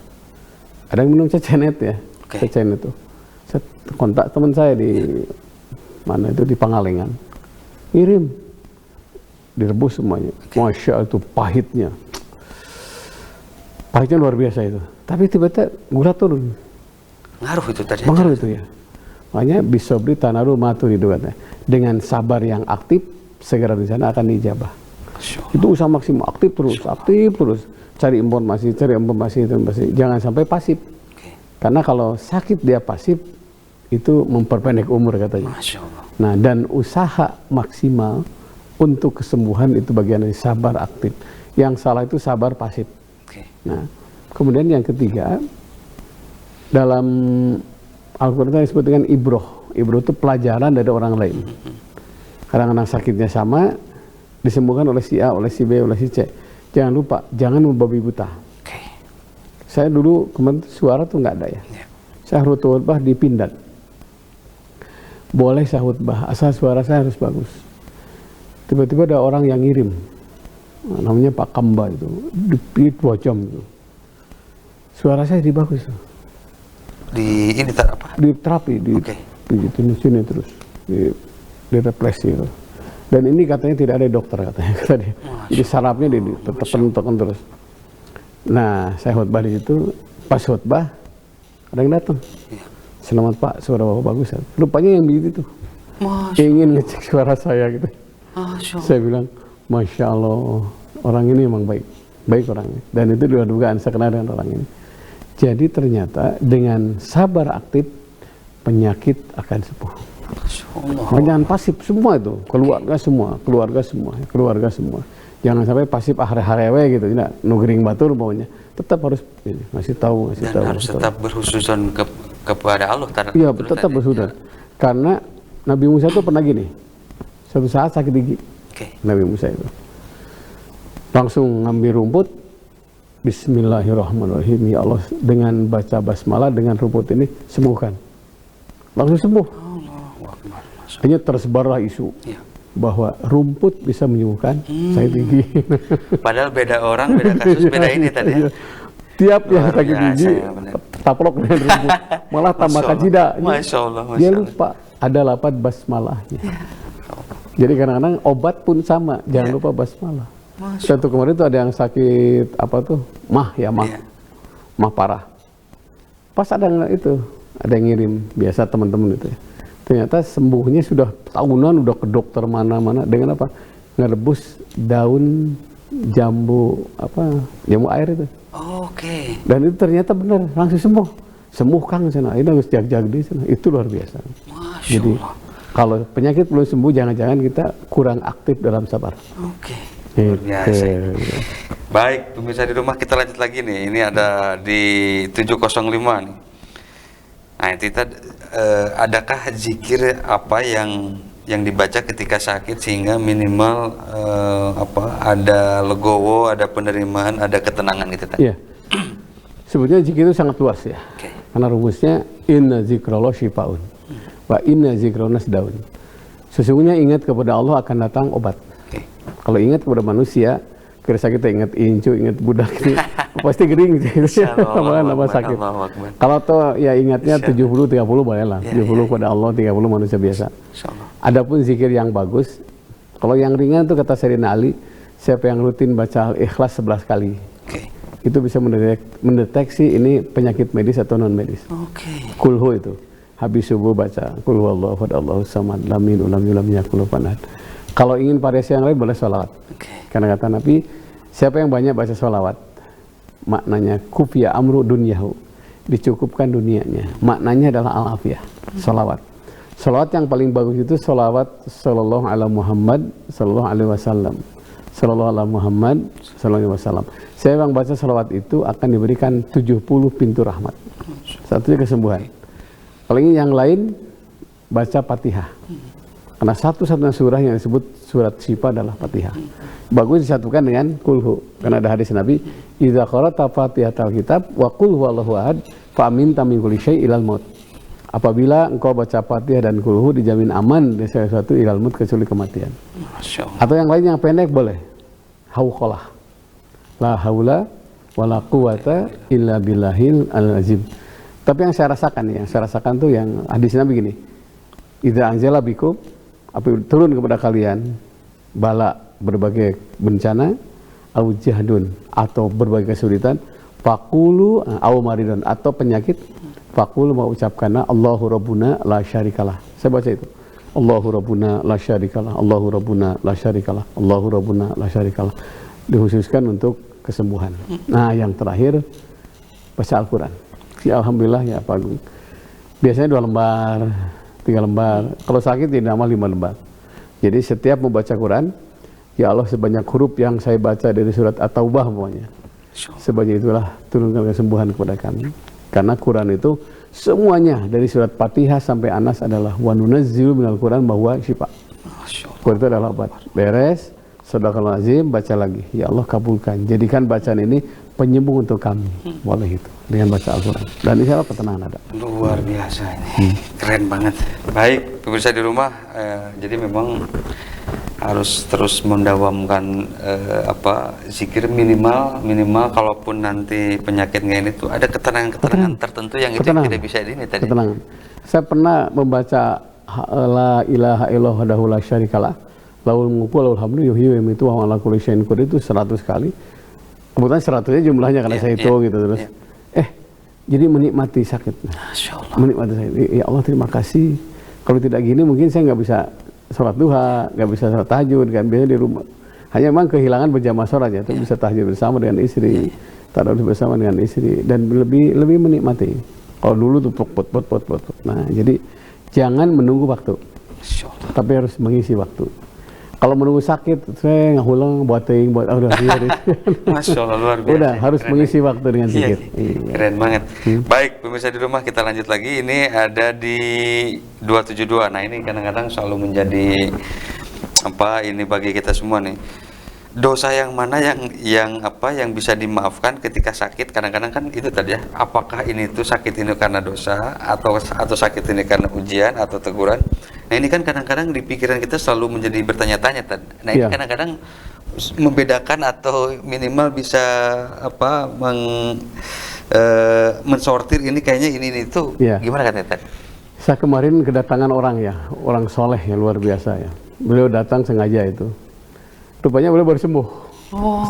Ada yang minum cecenet ya. Cecenet itu. Saya kontak teman saya di mana itu, di Pangalengan. Kirim. Direbus semuanya. Masya Allah, itu pahitnya. Pahitnya luar biasa itu. Tapi tiba-tiba gula turun. Ngaruh itu tadi. Pengaruh itu ya. Makanya bisobri tanaru maturidu katanya. Dengan sabar yang aktif, segera di sana akan dijabah. Itu usaha maksimal, aktif terus. Cari informasi. Jangan sampai pasif. Karena kalau sakit dia pasif, itu memperpendek umur katanya. Masya Allah. Nah, dan usaha maksimal untuk kesembuhan itu bagian dari sabar aktif. Yang salah itu sabar pasif. Nah, kemudian yang ketiga, dalam Al-Quran disebut dengan ibroh. Ibroh itu pelajaran dari orang lain. Kadang-kadang sakitnya sama, disembuhkan oleh si A, oleh si B, oleh si C. Jangan lupa, jangan membabi buta. Saya dulu kemarin suara tuh nggak ada ya. Saya khutbah di Pindad. Boleh saya khutbah, asal suara saya harus bagus. Tiba-tiba ada orang yang ngirim, namanya Pak Kamba itu, di 2 jam itu. Suara saya jadi bagus. Di ini apa? Di terapi, di sini terus, di replacement itu. Dan ini katanya tidak ada dokter katanya. Jadi sarafnya ditekan terus. Nah, saya khutbah di situ, pas khutbah ada yang datang. Selamat Pak, suara Bapak bagus. Rupanya yang begitu tuh. Ingin ngecek suara saya gitu. Saya bilang, Masya Allah, orang ini memang baik orangnya. Dan itu dua dugaan saya kenal dengan orang ini. Jadi ternyata dengan sabar aktif, penyakit akan sembuh. Jangan pasif semua itu, keluarga semua. Jangan sampai pasif hari-hari gitu, tidak nugering batur maunya. Tetap harus ngasih tahu. Harus tetap berhususan kepada Allah. Iya, tetap berhususan. Karena Nabi Musa itu pernah gini, suatu saat sakit gigi. Nabi Musa itu langsung ngambil rumput, Bismillahirrahmanirrahim, ya Allah, dengan baca basmalah dengan rumput ini sembuhkan. Langsung sembuh. Hanya tersebarlah isu bahwa rumput bisa menyembuhkan sakit gigi. Padahal beda orang, beda kasus, beda ini tadi ya. Tiap yang sakit gigi taplok dengan rumput, malah tambah kajida. Masya Allah. Dia lupa ada lafaz basmalahnya. Jadi kadang-kadang obat pun sama, jangan lupa basmalah. Satu kemarin itu ada yang sakit mah parah. Pas ada yang ngirim, biasa teman-teman itu ya. Ternyata sembuhnya sudah tahunan, udah ke dokter mana-mana dengan apa? Ngerebus daun jambu air itu. Dan itu ternyata benar, langsung sembuh. Sembuh Kang sana, ini harus jag-jag di sana. Itu luar biasa. Jadi kalau penyakit belum sembuh, jangan-jangan kita kurang aktif dalam sabar. Luar biasa. Baik, pemirsa di rumah, kita lanjut lagi nih. Ini ada di 705 nih. Nah, kita adakah zikir apa yang dibaca ketika sakit sehingga minimal ada legowo, ada penerimaan, ada ketenangan gitu tadi? Iya. Sebetulnya zikir itu sangat luas ya. Karena rumusnya inna zikrullah syifaun wa inna zikrullah daun. Sesungguhnya ingat kepada Allah akan datang obat. Kalau ingat kepada manusia, kira kita ingat incu, ingat budak itu pasti gering sama sakit. Kalau toh ya ingatnya 70-30 boleh lah. 70 pada Allah, 30 manusia biasa. Adapun zikir yang bagus, kalau yang ringan itu kata Sayyidina Ali, siapa yang rutin baca Al-Ikhlas 11 kali. Itu bisa mendeteksi ini penyakit medis atau non medis. Kulhu itu. Habis subuh baca Qul huwallahu ahad Allahus samad lam yalid walam yulad walam yakul lahu kufuwan ahad. Kalau ingin variasi yang lain boleh sholawat. Karena kata Nabi, Siapa yang banyak baca sholawat, maknanya kufiya amru dunyahu, dicukupkan dunianya. Maknanya adalah al-afiyah, sholawat. Sholawat yang paling bagus itu sholawat sallallahu ala Muhammad sallallahu alaihi wasallam. Sallallahu ala Muhammad sallallahu alaihi wasallam. Saya yang baca sholawat itu akan diberikan 70 pintu rahmat. Satunya kesembuhan. Kalau ini yang lain baca Fatihah. Karena satu-satunya surah yang disebut surat syifa adalah Fatihah. Bagus disatukan dengan kulhu. Karena ada hadis Nabi, "Idza qara'ta Fatihatal kitab wa qul huwallahu ahad fa aminta min kulli syai' ilal maut." Apabila engkau baca Fatihah dan kulhu, dijamin aman dari sesuatu ilal maut kecuali kematian. Atau yang lain yang pendek boleh. Hauqalah. La haula wala quwata illa billahil al-azim. Tapi yang saya rasakan tuh yang hadisnya begini. Idza anzala bikum, apabila turun kepada kalian bala, berbagai bencana, au jahdun, atau berbagai kesulitan, faqulu au maridun, atau penyakit, faqulu, mau ucapkanlah Allahu rabbuna la syarikalah. Saya baca itu. Allahu rabbuna la syarikalah, Allahu rabbuna la syarikalah, Allahu rabbuna la syarikalah. Dikhususkan untuk kesembuhan. Nah, yang terakhir baca Al-Quran. Ya, alhamdulillah ya Pak Agung. Biasanya 2 lembar, 3 lembar. Kalau sakit tidak amal 5 lembar. Jadi setiap membaca Quran, ya Allah sebanyak huruf yang saya baca dari surat At-Taubah pokoknya, sebanyak itulah turunkan kesembuhan kepada kami. Karena Quran itu semuanya dari surat Fatihah sampai Anas adalah wa nunazzilu minal Quran bahwa syifa. Quran itu adalah obat. Beres, sadaqallahul azim, baca lagi. Ya Allah kabulkan. Jadikan bacaan ini penyembuh untuk kami. Boleh itu dengan baca Al-Quran. Dan insya Allah ketenangan ada. Luar biasa ini. Keren banget. Baik, pemirsa di rumah, jadi memang harus terus mendawamkan zikir minimal kalaupun nanti penyakitnya ini tuh ada ketenangan tertentu yang itu tidak bisa ini tadi. Ketenangan. Saya pernah membaca la ilaha illallah wahdahu la syarikalah lahul mulku lahul hamdu yuhyi wa yumiitu wa huwa ala kulli syai'in qadir itu 100 kali. Kebetulan 100-nya jumlahnya karena saya hitung gitu terus. Jadi menikmati sakit. Menikmati sakit. Ya Allah terima kasih. Kalau tidak gini mungkin saya nggak bisa sholat duha, nggak bisa sholat tahajud kan, biasanya di rumah. Hanya memang kehilangan berjamaah sholat ya, tapi bisa tahajud bersama dengan istri, tarawih bersama dengan istri, dan lebih menikmati. Kalau dulu tuh pot. Nah, jadi jangan menunggu waktu, tapi harus mengisi waktu. Kalau menunggu sakit, saya ngulang buat udah. Masya Allah, luar biasa. Udah harus mengisi waktu dengan zikir. Keren banget. Baik, pemirsa di rumah, kita lanjut lagi. Ini ada di 272. Nah, ini kadang-kadang selalu menjadi ini bagi kita semua nih. Dosa yang mana yang bisa dimaafkan ketika sakit? Kadang-kadang kan itu tadi ya. Apakah ini tuh sakit ini karena dosa atau sakit ini karena ujian atau teguran? Nah, ini kan kadang-kadang di pikiran kita selalu menjadi bertanya-tanya. Nah, ini kadang-kadang membedakan atau minimal bisa mensortir ini kayaknya ini itu gimana kan tadi? Saya kemarin kedatangan orang soleh yang luar biasa ya. Beliau datang sengaja itu. Rupanya beliau baru sembuh.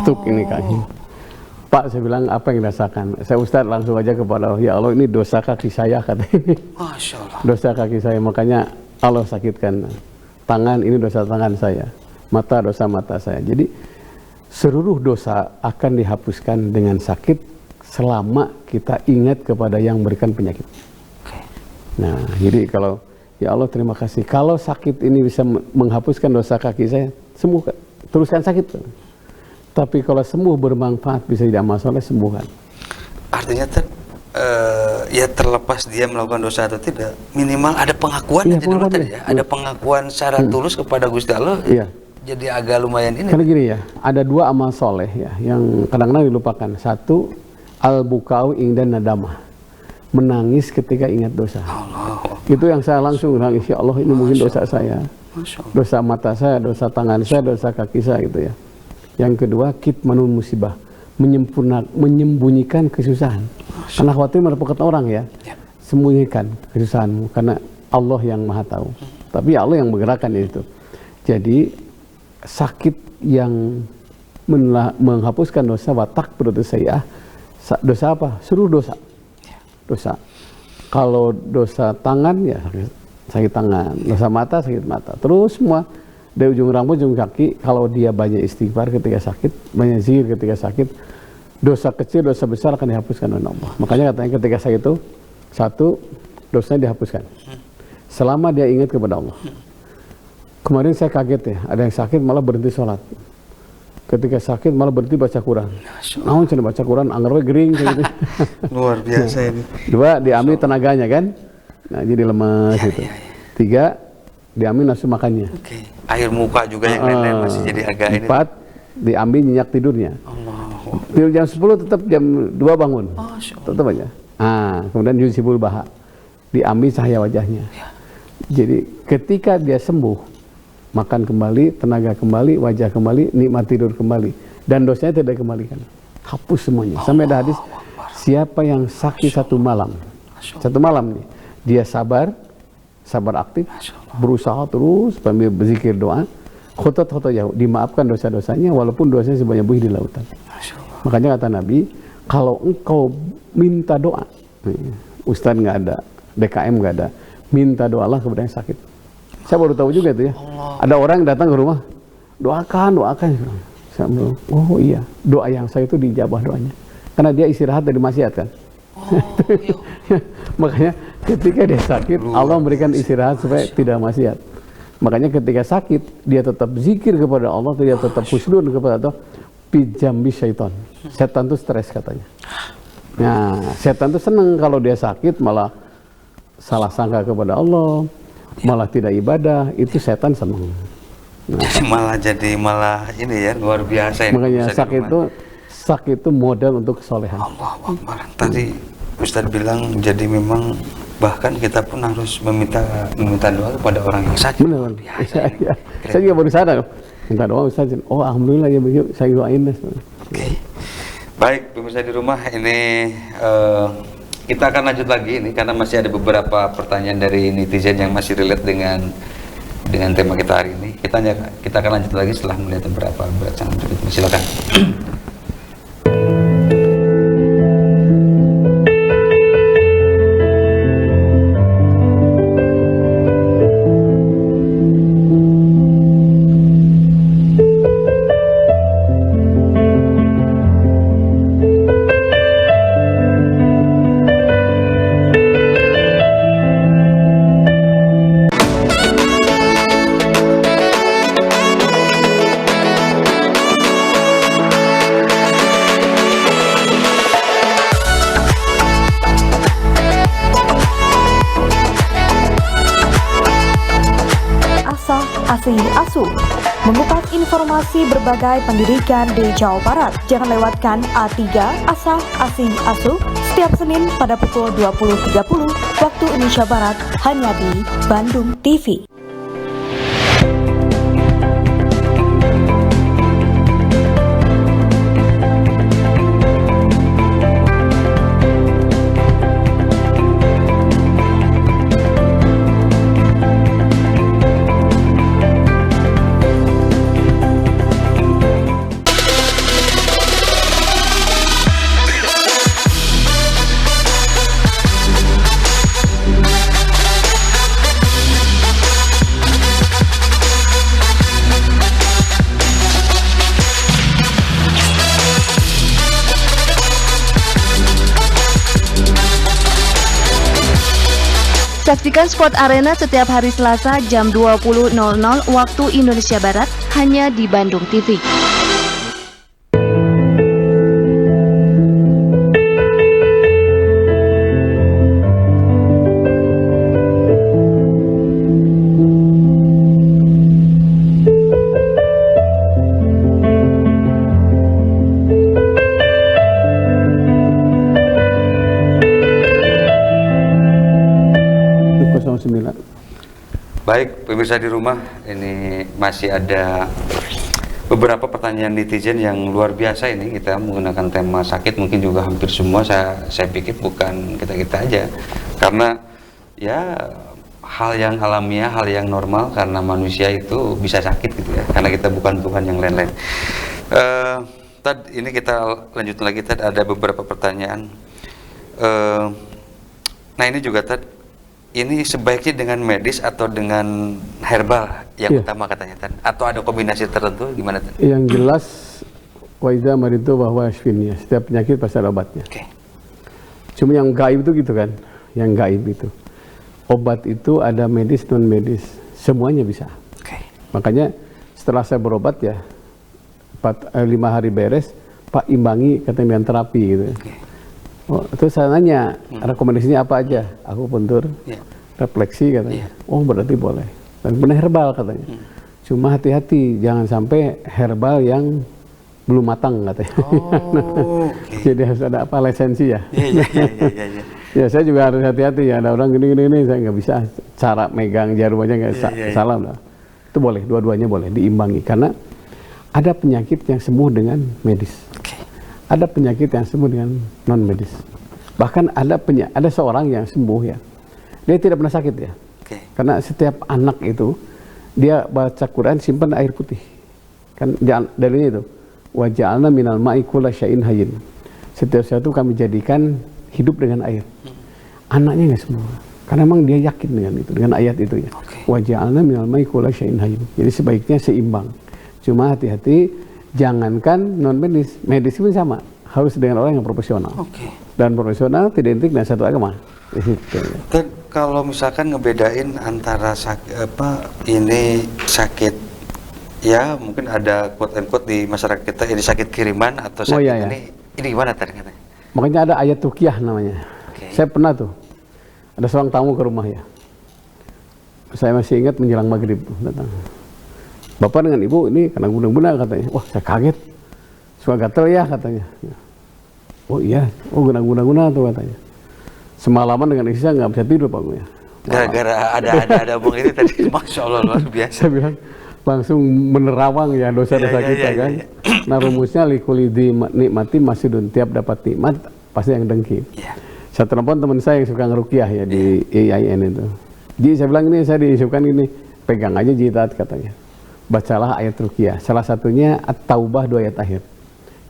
Stuk ini kaki. Pak, saya bilang apa yang dirasakan? Saya Ustadz langsung aja kepada Allah, ya Allah ini dosa kaki saya katanya. Masya Allah. Dosa kaki saya, makanya Allah sakitkan. Tangan ini dosa tangan saya. Mata dosa mata saya. Jadi seluruh dosa akan dihapuskan dengan sakit selama kita ingat kepada yang memberikan penyakit. Nah, jadi kalau ya Allah terima kasih. Kalau sakit ini bisa menghapuskan dosa kaki saya, sembuhkan. Teruskan sakit. Tapi kalau sembuh bermanfaat bisa tidak masalah, sembuhkan. Artinya ya terlepas dia melakukan dosa atau tidak, minimal ada pengakuan aja dulu tadi ya. Ada pengakuan secara tulus kepada Gusti Allah. Jadi agak lumayan ini. Karena gini ya, ada 2 amal soleh ya yang kadang-kadang dilupakan. 1, al-bukau ingdan nadamah, menangis ketika ingat dosa. Itu yang saya langsung nangis, ya Allah ini mungkin dosa saya. Dosa mata saya, dosa tangan saya, dosa kaki saya gitu ya. Yang kedua, kitmanul musibah, menyembunyikan kesusahan. Karena khawatir merupakan orang ya. Sembunyikan kesusahanmu karena Allah yang Maha tahu. Tapi Allah yang menggerakkan itu. Jadi sakit yang menghapuskan dosa, watak berarti saya dosa apa? Seluruh dosa. Dosa. Kalau dosa tangan ya sakit tangan, dosa mata sakit mata, terus semua dari ujung rambut ujung kaki, kalau dia banyak istighfar ketika sakit, banyak zikir ketika sakit, dosa kecil dosa besar akan dihapuskan oleh Allah. Makanya katanya ketika sakit itu satu, dosanya dihapuskan selama dia ingat kepada Allah. Kemarin saya kaget ya, ada yang sakit malah berhenti sholat. Ketika sakit malah berhenti baca Quran. Namun cina baca Quran, anggarnya gering. Luar biasa ini. Dua, diambil tenaganya kan, nah jadi lemas gitu. Tiga, diambil nafsu makannya. Air muka juga yang lain-lain masih jadi agak ini. Empat, diambil nyenyak tidurnya. Tidur jam 10 tetap jam 2 bangun. Tetap aja. Kemudian yusibul baha, diambil cahaya wajahnya. Jadi ketika dia sembuh, makan kembali, tenaga kembali, wajah kembali, nikmat tidur kembali, dan dosanya tidak dikembalikan, hapus semuanya. Sampai ada hadis, siapa yang sakit satu malam nih, dia sabar aktif, berusaha terus, sambil berzikir doa, khotot jauh, dimaafkan dosa-dosanya, walaupun dosanya sebanyak buih di lautan. Makanya kata Nabi, kalau engkau minta doa, Ustadz nggak ada, DKM nggak ada, minta doalah kepada yang sakit. Saya baru tahu juga itu ya. Ada orang yang datang ke rumah, doakan. Saya bilang, oh iya, doa yang saya itu dijabah doanya. Karena dia istirahat dari maksiat kan. Makanya ketika dia sakit, Allah memberikan istirahat supaya tidak maksiat. Makanya ketika sakit, dia tetap zikir kepada Allah, dia tetap husnul kepada Allah. Pijambi syaitan. Setan itu stres katanya. Nah, setan itu senang kalau dia sakit malah salah sangka kepada Allah, malah tidak ibadah, itu setan senang. Nah, jadi malah ini ya, luar biasa. Makanya sakit itu modal untuk kesolehan. Allah Akbar. Tadi Ustadz bilang, jadi memang bahkan kita pun harus meminta doa kepada orang yang sakit. Benar. Saya juga baru sadar, minta doa Ustadz. Oh alhamdulillah ya, saya doain. Baik pemirsa di rumah, ini kita akan lanjut lagi ini karena masih ada beberapa pertanyaan dari netizen yang masih relate dengan tema kita hari ini. Kita akan lanjut lagi setelah melihat beberapa bacaan berikut. Silakan. Asuh, mengupas informasi berbagai pendidikan di Jawa Barat. Jangan lewatkan A3 Asah Asih Asuh setiap Senin pada pukul 20.30 waktu Indonesia Barat hanya di Bandung TV. Saksikan Sport Arena setiap hari Selasa jam 20.00 waktu Indonesia Barat hanya di Bandung TV. Baik, pemirsa di rumah, ini masih ada beberapa pertanyaan netizen yang luar biasa ini. Kita menggunakan tema sakit, mungkin juga hampir semua saya pikir bukan kita aja, karena ya hal yang alamiah, hal yang normal, karena manusia itu bisa sakit gitu ya, karena kita bukan Tuhan yang lain-lain. Ini kita lanjut lagi, ada beberapa pertanyaan. Nah ini juga ini sebaiknya dengan medis atau dengan herbal yang utama katanya Tan? Atau ada kombinasi tertentu gimana Tan? Yang jelas wa idza maritu bahwa yashfini, setiap penyakit pasti ada obatnya. Cuma yang gaib itu gitu kan, yang gaib itu obat itu ada medis non medis, semuanya bisa. Makanya setelah saya berobat ya 5 hari beres, Pak imbangi katanya dengan terapi gitu. Oh, terus saya nanya rekomendasinya apa aja, aku puntur, refleksi katanya. Oh berarti boleh. Dan benar herbal katanya. Cuma hati-hati jangan sampai herbal yang belum matang katanya. Jadi harus ada apa lisensi ya. Ya saya juga harus hati-hati ya. Ada orang gini saya nggak bisa cara megang jarum aja nggak salah lah. Itu boleh, dua-duanya boleh diimbangi karena ada penyakit yang sembuh dengan medis. Ada penyakit yang sembuh dengan non medis. Bahkan ada seorang yang sembuh ya. Dia tidak pernah sakit ya. Karena setiap anak itu dia baca Quran simpan air putih. Kan dalilnya itu. Wa ja'alna minal ma'i kulla syai'in hayyin. Setiap sesuatu kami jadikan hidup dengan air. Anaknya nggak sembuh. Karena memang dia yakin dengan itu, dengan ayat itu ya. Wa ja'alna minal ma'i kulla syai'in hayyin. Jadi sebaiknya seimbang. Cuma hati-hati, jangankan non medis, medis pun sama, harus dengan orang yang profesional. Dan profesional tidak identik dengan satu agama. Dan kalau misalkan ngebedain antara ini sakit, ya mungkin ada quote and quote di masyarakat kita, ini sakit kiriman atau sakit ini gimana ternyata? Makanya ada ayat ruqyah namanya. Saya pernah tuh, ada seorang tamu ke rumah ya. Saya masih ingat menjelang maghrib datang. Bapak dengan ibu ini kena guna-guna katanya. Wah saya kaget, suka gatel ya katanya. Oh iya, oh guna-guna tuh katanya. Semalaman dengan istri saya nggak bisa tidur Pak ya. Gara-gara ada bung ini tadi, Masya Allah luar biasa. Saya bilang langsung menerawang ya dosa-dosa kita kan. Nah rumusnya likulidi nikmati masidun, tiap dapat nikmat pasti yang dengki. Saya telepon teman saya yang suka ngeruqyah ya di EIN itu. Ji saya bilang ini saya diisukan ini, pegang aja jitat katanya. Bacalah ayat ruqyah. Salah satunya At-Taubah 2 ayat akhir.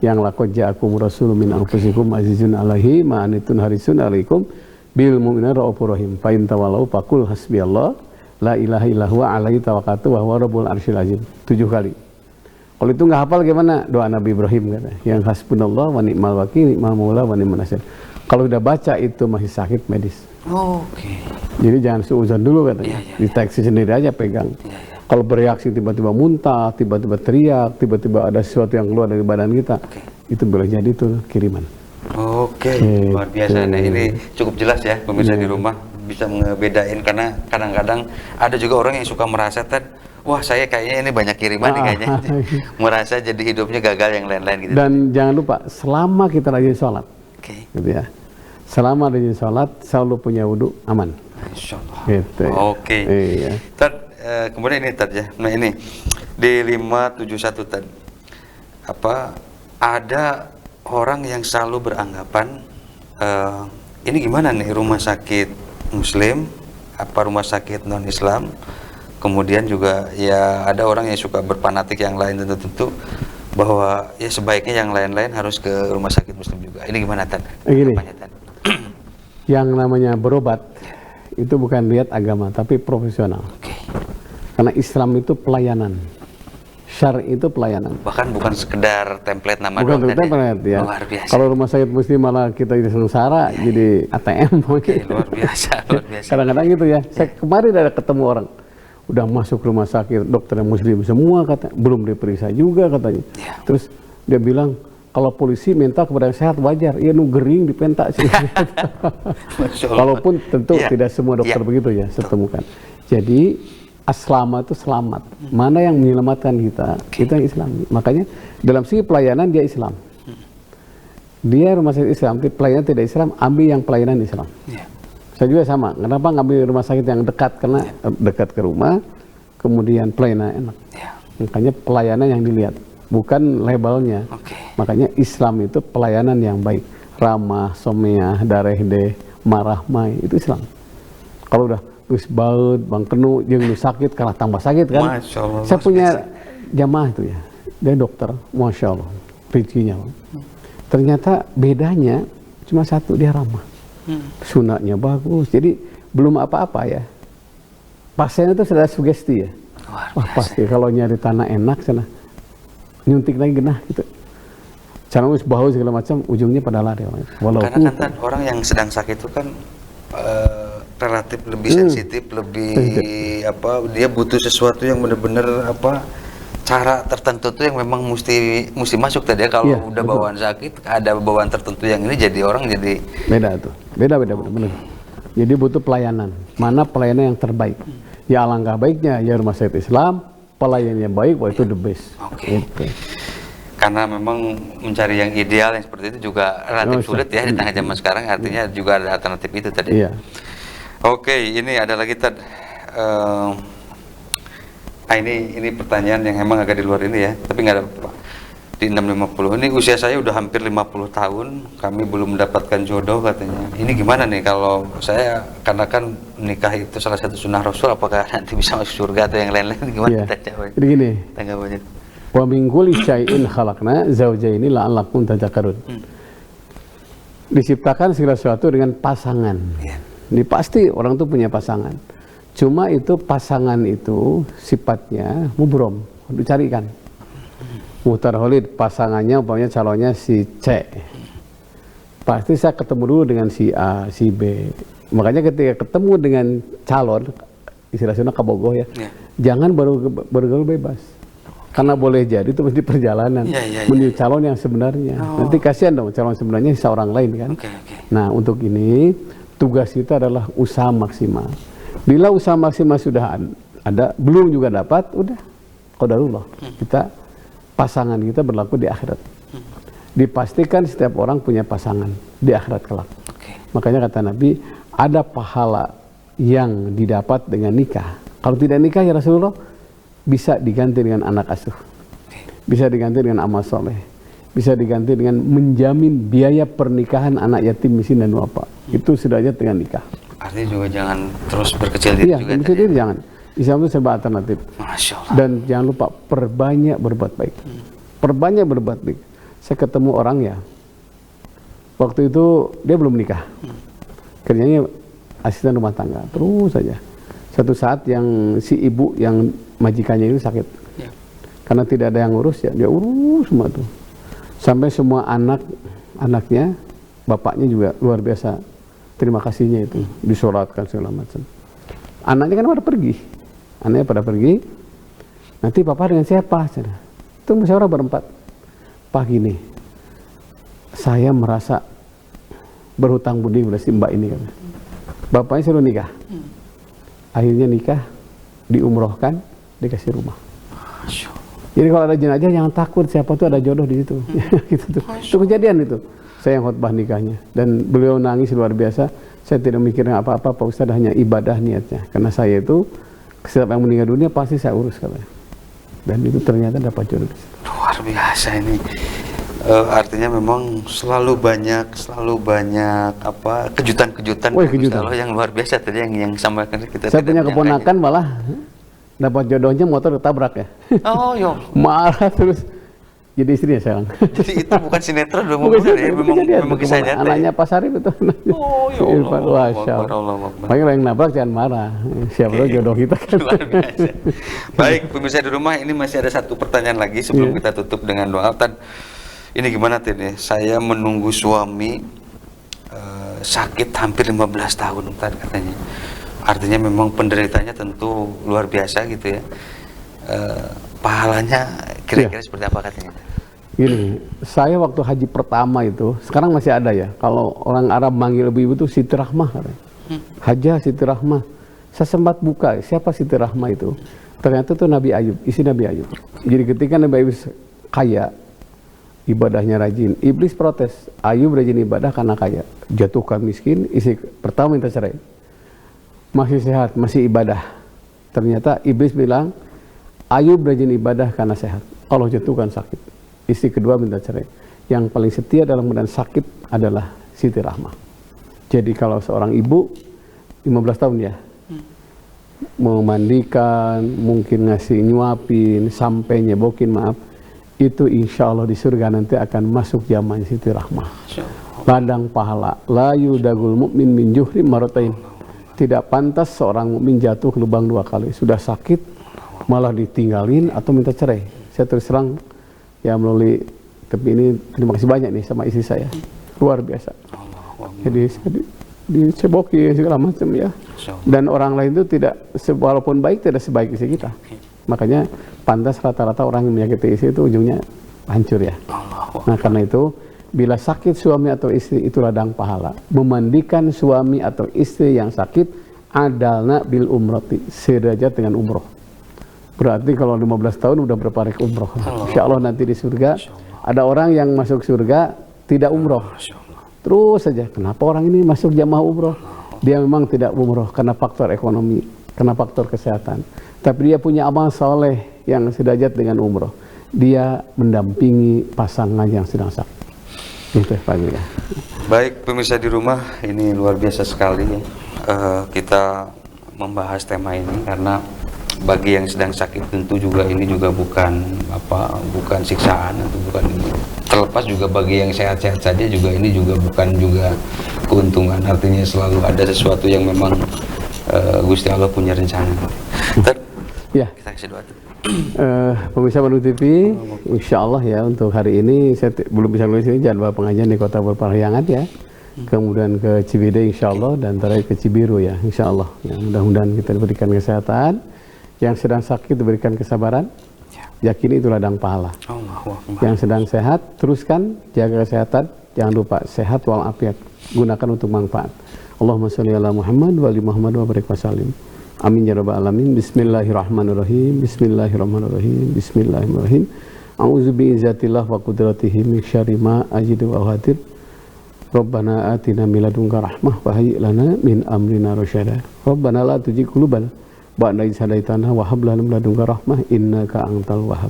Yang laqad ja'akum rasulun min anfusikum azizun 'alaihi ma anitun harisun 'alaikum bil mu'minina raufur rahim. Fa in tawallaw faqul hasbiyallah la ilaha illa huwa 'alaihi tawakkaltu wa huwa rabbul arsyil azim. 7 kali. Kalau itu nggak hafal gimana? Doa Nabi Ibrahim kata. Yang hasbunallah wa ni'mal wakil, ni'mal maula wa ni'man nasir. Kalau udah baca itu masih sakit medis. Jadi jangan suudzon dulu katanya. Deteksi sendiri aja pegang. Kalau bereaksi tiba-tiba muntah, tiba-tiba teriak, tiba-tiba ada sesuatu yang keluar dari badan kita, itu boleh jadi itu kiriman. Luar biasa. Nah ini cukup jelas ya pemirsa di rumah bisa ngebedain karena kadang-kadang ada juga orang yang suka merasa wah saya kayaknya ini banyak kiriman nih kayaknya. Merasa jadi hidupnya gagal yang lain-lain gitu. Dan jangan lupa selama kita rajin sholat, gitu ya. Selama rajin sholat selalu punya wudhu aman. Insya Allah. Gitu. Iya. Kemudian ini Tad ya. Nah ini di 571 Tad. Ada orang yang selalu beranggapan ini gimana nih rumah sakit muslim rumah sakit non Islam. Kemudian juga ya ada orang yang suka berfanatik yang lain tentu bahwa ya sebaiknya yang lain-lain harus ke rumah sakit muslim juga. Ini gimana Tad? Gini. Yang namanya berobat itu bukan lihat agama tapi profesional. Karena Islam itu pelayanan, syar'i itu pelayanan. Bahkan bukan sekedar template nama bukan doang. Template ya. Luar biasa. Kalau rumah sakit muslim malah kita jadi sengsara, jadi ATM. Luar biasa, luar biasa. Kadang-kadang gitu ya. Saya kemarin ada ketemu orang, udah masuk rumah sakit dokter muslim semua katanya, belum diperiksa juga katanya. Terus dia bilang kalau polisi minta kepada yang sehat wajar, ya gering dipentak sih. Walaupun tentu tidak semua dokter begitu ya, saya temukan. Jadi aslama itu selamat. Mana yang menyelamatkan kita? Kita yang Islam. Makanya dalam segi pelayanan dia Islam. Dia rumah sakit Islam, pelayanan tidak Islam, ambil yang pelayanan Islam. Saya juga sama. Kenapa ngambil rumah sakit yang dekat? Karena dekat ke rumah, kemudian pelayanan enak. Makanya pelayanan yang dilihat, bukan labelnya. Makanya Islam itu pelayanan yang baik. Ramah, someah, dareh marah, mai, itu Islam. Kalau udah terus baut, bang kenu, jeung sakit kalah tambah sakit kan. Saya punya jamaah itu ya, dia dokter, Masya Allah, rezekinya. Ternyata bedanya cuma satu, dia ramah. Sunatnya bagus, jadi belum apa-apa ya, pasien itu sudah sugesti ya. Wah pasti kalau nyari tanah enak sana, nyuntik lagi genah gitu. Cara bau segala macam, ujungnya pada lari. Walaupun karena kan orang yang sedang sakit itu kan relatif lebih sensitif, lebih apa, dia butuh sesuatu yang benar-benar apa, cara tertentu tuh yang memang mesti masuk tadi ya. Kalau udah betul. Bawaan sakit, ada bawaan tertentu yang ini jadi orang jadi beda tuh, beda benar. Jadi butuh pelayanan, mana pelayanan yang terbaik. Ya alangkah baiknya ya rumah sakit Islam, pelayanan yang baik, wah itu the best. Gitu. Karena memang mencari yang ideal yang seperti itu juga relatif sulit ya di tengah zaman sekarang, artinya juga ada alternatif itu tadi. Iya. Oke, ini ada lagi ini pertanyaan yang emang agak di luar ini ya, tapi nggak ada apa. Di 650 ini usia saya udah hampir 50 tahun, kami belum mendapatkan jodoh katanya. Ini gimana nih kalau saya, karena kan nikah itu salah satu sunnah Rasul, apakah nanti bisa masuk surga atau yang lain-lain, gimana? Jadi gini, tanggapannya. Wa min kulli syai'in khalaqna zawjaini la'allakum tadhakkarun. Diciptakan segala sesuatu dengan pasangan. Ini pasti orang tuh punya pasangan. Cuma itu pasangan itu sifatnya mubrom, dicarikan. Muhtar Khalid pasangannya umpamanya calonnya si C. Pasti saya ketemu dulu dengan si A, si B. Makanya ketika ketemu dengan calon, istilahnya kabogoh ya, jangan baru gaul bebas. Karena boleh jadi itu mesti perjalanan menuju calon yang sebenarnya. Nanti kasihan dong calon sebenarnya seorang lain kan. Nah untuk ini tugas kita adalah usaha maksimal. Bila usaha maksimal sudah ada, belum juga dapat, udah qadarullah. Kita pasangan kita berlaku di akhirat. Dipastikan setiap orang punya pasangan di akhirat kelak. Makanya kata Nabi, ada pahala yang didapat dengan nikah. Kalau tidak nikah ya Rasulullah, bisa diganti dengan anak asuh, bisa diganti dengan amal soleh, bisa diganti dengan menjamin biaya pernikahan anak yatim miskin dan duafa. Itu sudah aja dengan nikah. Artinya juga jangan terus berkecil diri juga. Berkecil diri jangan. Islam itu serba alternatif. Dan jangan lupa perbanyak berbuat baik. Perbanyak berbuat baik. Saya ketemu orang ya, waktu itu dia belum nikah, kerjanya asisten rumah tangga, terus saja. Satu saat yang si ibu yang majikannya itu sakit, karena tidak ada yang ngurus ya, dia urus semua tuh. Sampai semua anaknya, bapaknya juga luar biasa terima kasihnya itu, disolatkan segala macam. Anaknya kan pada pergi, nanti papa dengan siapa? Itu musyawarah berempat. Pak gini, saya merasa berhutang budi kepada si mbak ini kan. Bapaknya suruh nikah, akhirnya nikah, diumrohkan, dikasih rumah. Jadi kalau ada jenazah jangan takut, siapa tuh ada jodoh di situ. Gitu tuh. Itu kejadian itu. Saya yang khotbah nikahnya dan beliau nangis luar biasa. Saya tidak mikirnya apa-apa, Pak Ustadz, hanya ibadah niatnya. Karena saya itu setiap yang meninggal dunia pasti saya urus katanya. Dan itu ternyata dapat jodoh. Luar biasa ini. Artinya memang selalu banyak apa kejutan-kejutan yang luar biasa tadi yang sampaikan kita. Saya punya keponakan malah dapat jodohnya motor ketabrak ya. Oh yo. Marah terus. Jadi istrinya sekarang. Jadi itu bukan sinetron dong, ya, memang kisah nyata. Anaknya Pak Sarif itu. Oh ya Allah. Makanya yang nabrak jangan marah. Siapa tahu jodoh kita kan. Luar biasa. Baik, pemirsa di rumah, ini masih ada satu pertanyaan lagi sebelum kita tutup dengan doa. Ini gimana Tin? Saya menunggu suami sakit hampir 15 tahun Tan, katanya. Artinya memang penderitanya tentu luar biasa gitu ya. Pahalanya kira-kira seperti apa katanya? Gini, saya waktu haji pertama itu, sekarang masih ada ya, kalau orang Arab manggil ibu-ibu itu Siti Rahmah katanya. Hajah Siti Rahmah. Saya sempat buka, siapa Siti Rahmah itu? Ternyata itu Nabi Ayub, isi Nabi Ayub. Jadi ketika Nabi Ayub kaya, ibadahnya rajin, iblis protes. Ayub rajin ibadah karena kaya, jatuhkan miskin, isi pertama minta cerai. Masih sehat, masih ibadah. Ternyata iblis bilang, Ayub rajin ibadah karena sehat, Allah jatuhkan sakit. Istri kedua minta cerai. Yang paling setia dalam keadaan sakit adalah Siti Rahmah. Jadi kalau seorang ibu 15 tahun ya, memandikan, mungkin ngasih nyuapin, sampai nyebokin maaf, itu insya Allah di surga nanti akan masuk zaman Siti Rahmah. Ladang pahala, la yudagul mu'min min juhri maratain. Tidak pantas seorang mukmin jatuh ke lubang 2 kali. Sudah sakit, malah ditinggalin atau minta cerai. Saya terus terang, ya melalui, tapi ini terima kasih banyak nih sama istri saya. Luar biasa. Jadi diceboki segala macam ya. Dan orang lain itu tidak, walaupun baik, tidak sebaik istri kita. Makanya pantas rata-rata orang yang menyakiti istri itu ujungnya hancur ya. Nah karena itu, bila sakit suami atau istri itu ladang pahala. Memandikan suami atau istri yang sakit adalna bil umrati, sederajat dengan umroh. Berarti kalau 15 tahun udah berapa rek umroh. Insya Allah nanti di surga ada orang yang masuk surga tidak umroh. Terus saja, kenapa orang ini masuk jamaah umroh? Dia memang tidak umroh karena faktor ekonomi, karena faktor kesehatan. Tapi dia punya amal soleh yang sederajat dengan umroh. Dia mendampingi pasangan yang sedang sakit. Itu Pak ya. Baik pemirsa di rumah, ini luar biasa sekali ya. Kita membahas tema ini karena bagi yang sedang sakit tentu juga ini juga bukan siksaan atau bukan ini. Terlepas juga bagi yang sehat-sehat saja juga ini juga bukan juga keuntungan. Artinya selalu ada sesuatu yang memang Gusti Allah punya rencana. Ya. Kita kasih doa. Pemirsa Bandung TV, insya Allah ya untuk hari ini saya belum bisa nulis ini jadwal pengajian di Kota Parahyangan ya. Kemudian ke Ciwidey insya Allah dan terakhir ke Cibiru ya insya Allah. Ya, mudah-mudahan kita diberikan kesehatan, yang sedang sakit diberikan kesabaran, yakini itu ladang pahala. Yang sedang sehat teruskan jaga kesehatan, jangan lupa sehat walafiat, gunakan untuk manfaat. Allahumma sholli ala Muhammad wa ali Muhammad wa barik wa sallim. Amin ya rabbal alamin. Bismillahirrahmanirrahim. Bismillahirrahmanirrahim. Bismillahirrahmanirrahim. A'udzu bi'izzatillah wa qudratihi min syarri ma ajidu wa hadir. Rabbana atina min ladunka rahmah wa hayyi lana min amrina rasyada. Rabbana la tuzigh qulubana ba'da idh hadaitana wa hab lana min ladunka rahmah innaka antal wahhab.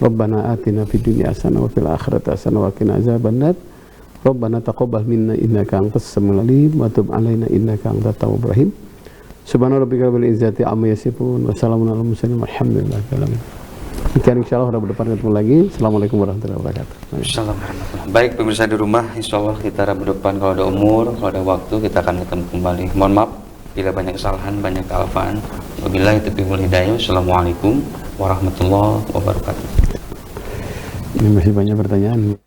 Rabbana atina fid dunya hasanah wa fil akhirati hasanah wa qina azabannar. Rabbana taqabbal minna innaka antas samiul alim wa tub 'alaina innaka antat tawwabur rahim. Subhana rabbika rabbil izzati amma yasifun wa salamun alal mursalin walhamdulillahi rabbil alamin. Sekian insyaallah pada depan ketemu lagi. Assalamualaikum warahmatullahi wabarakatuh. Assalamualaikum. Baik pemirsa di rumah, insyaallah kita Rabu depan kalau ada umur, kalau ada waktu kita akan ketemu kembali. Mohon maaf bila banyak kesalahan, banyak kealpaan. Wabillahi taufiq wal hidayah. Assalamualaikum warahmatullahi wabarakatuh. Ini masih banyak pertanyaan.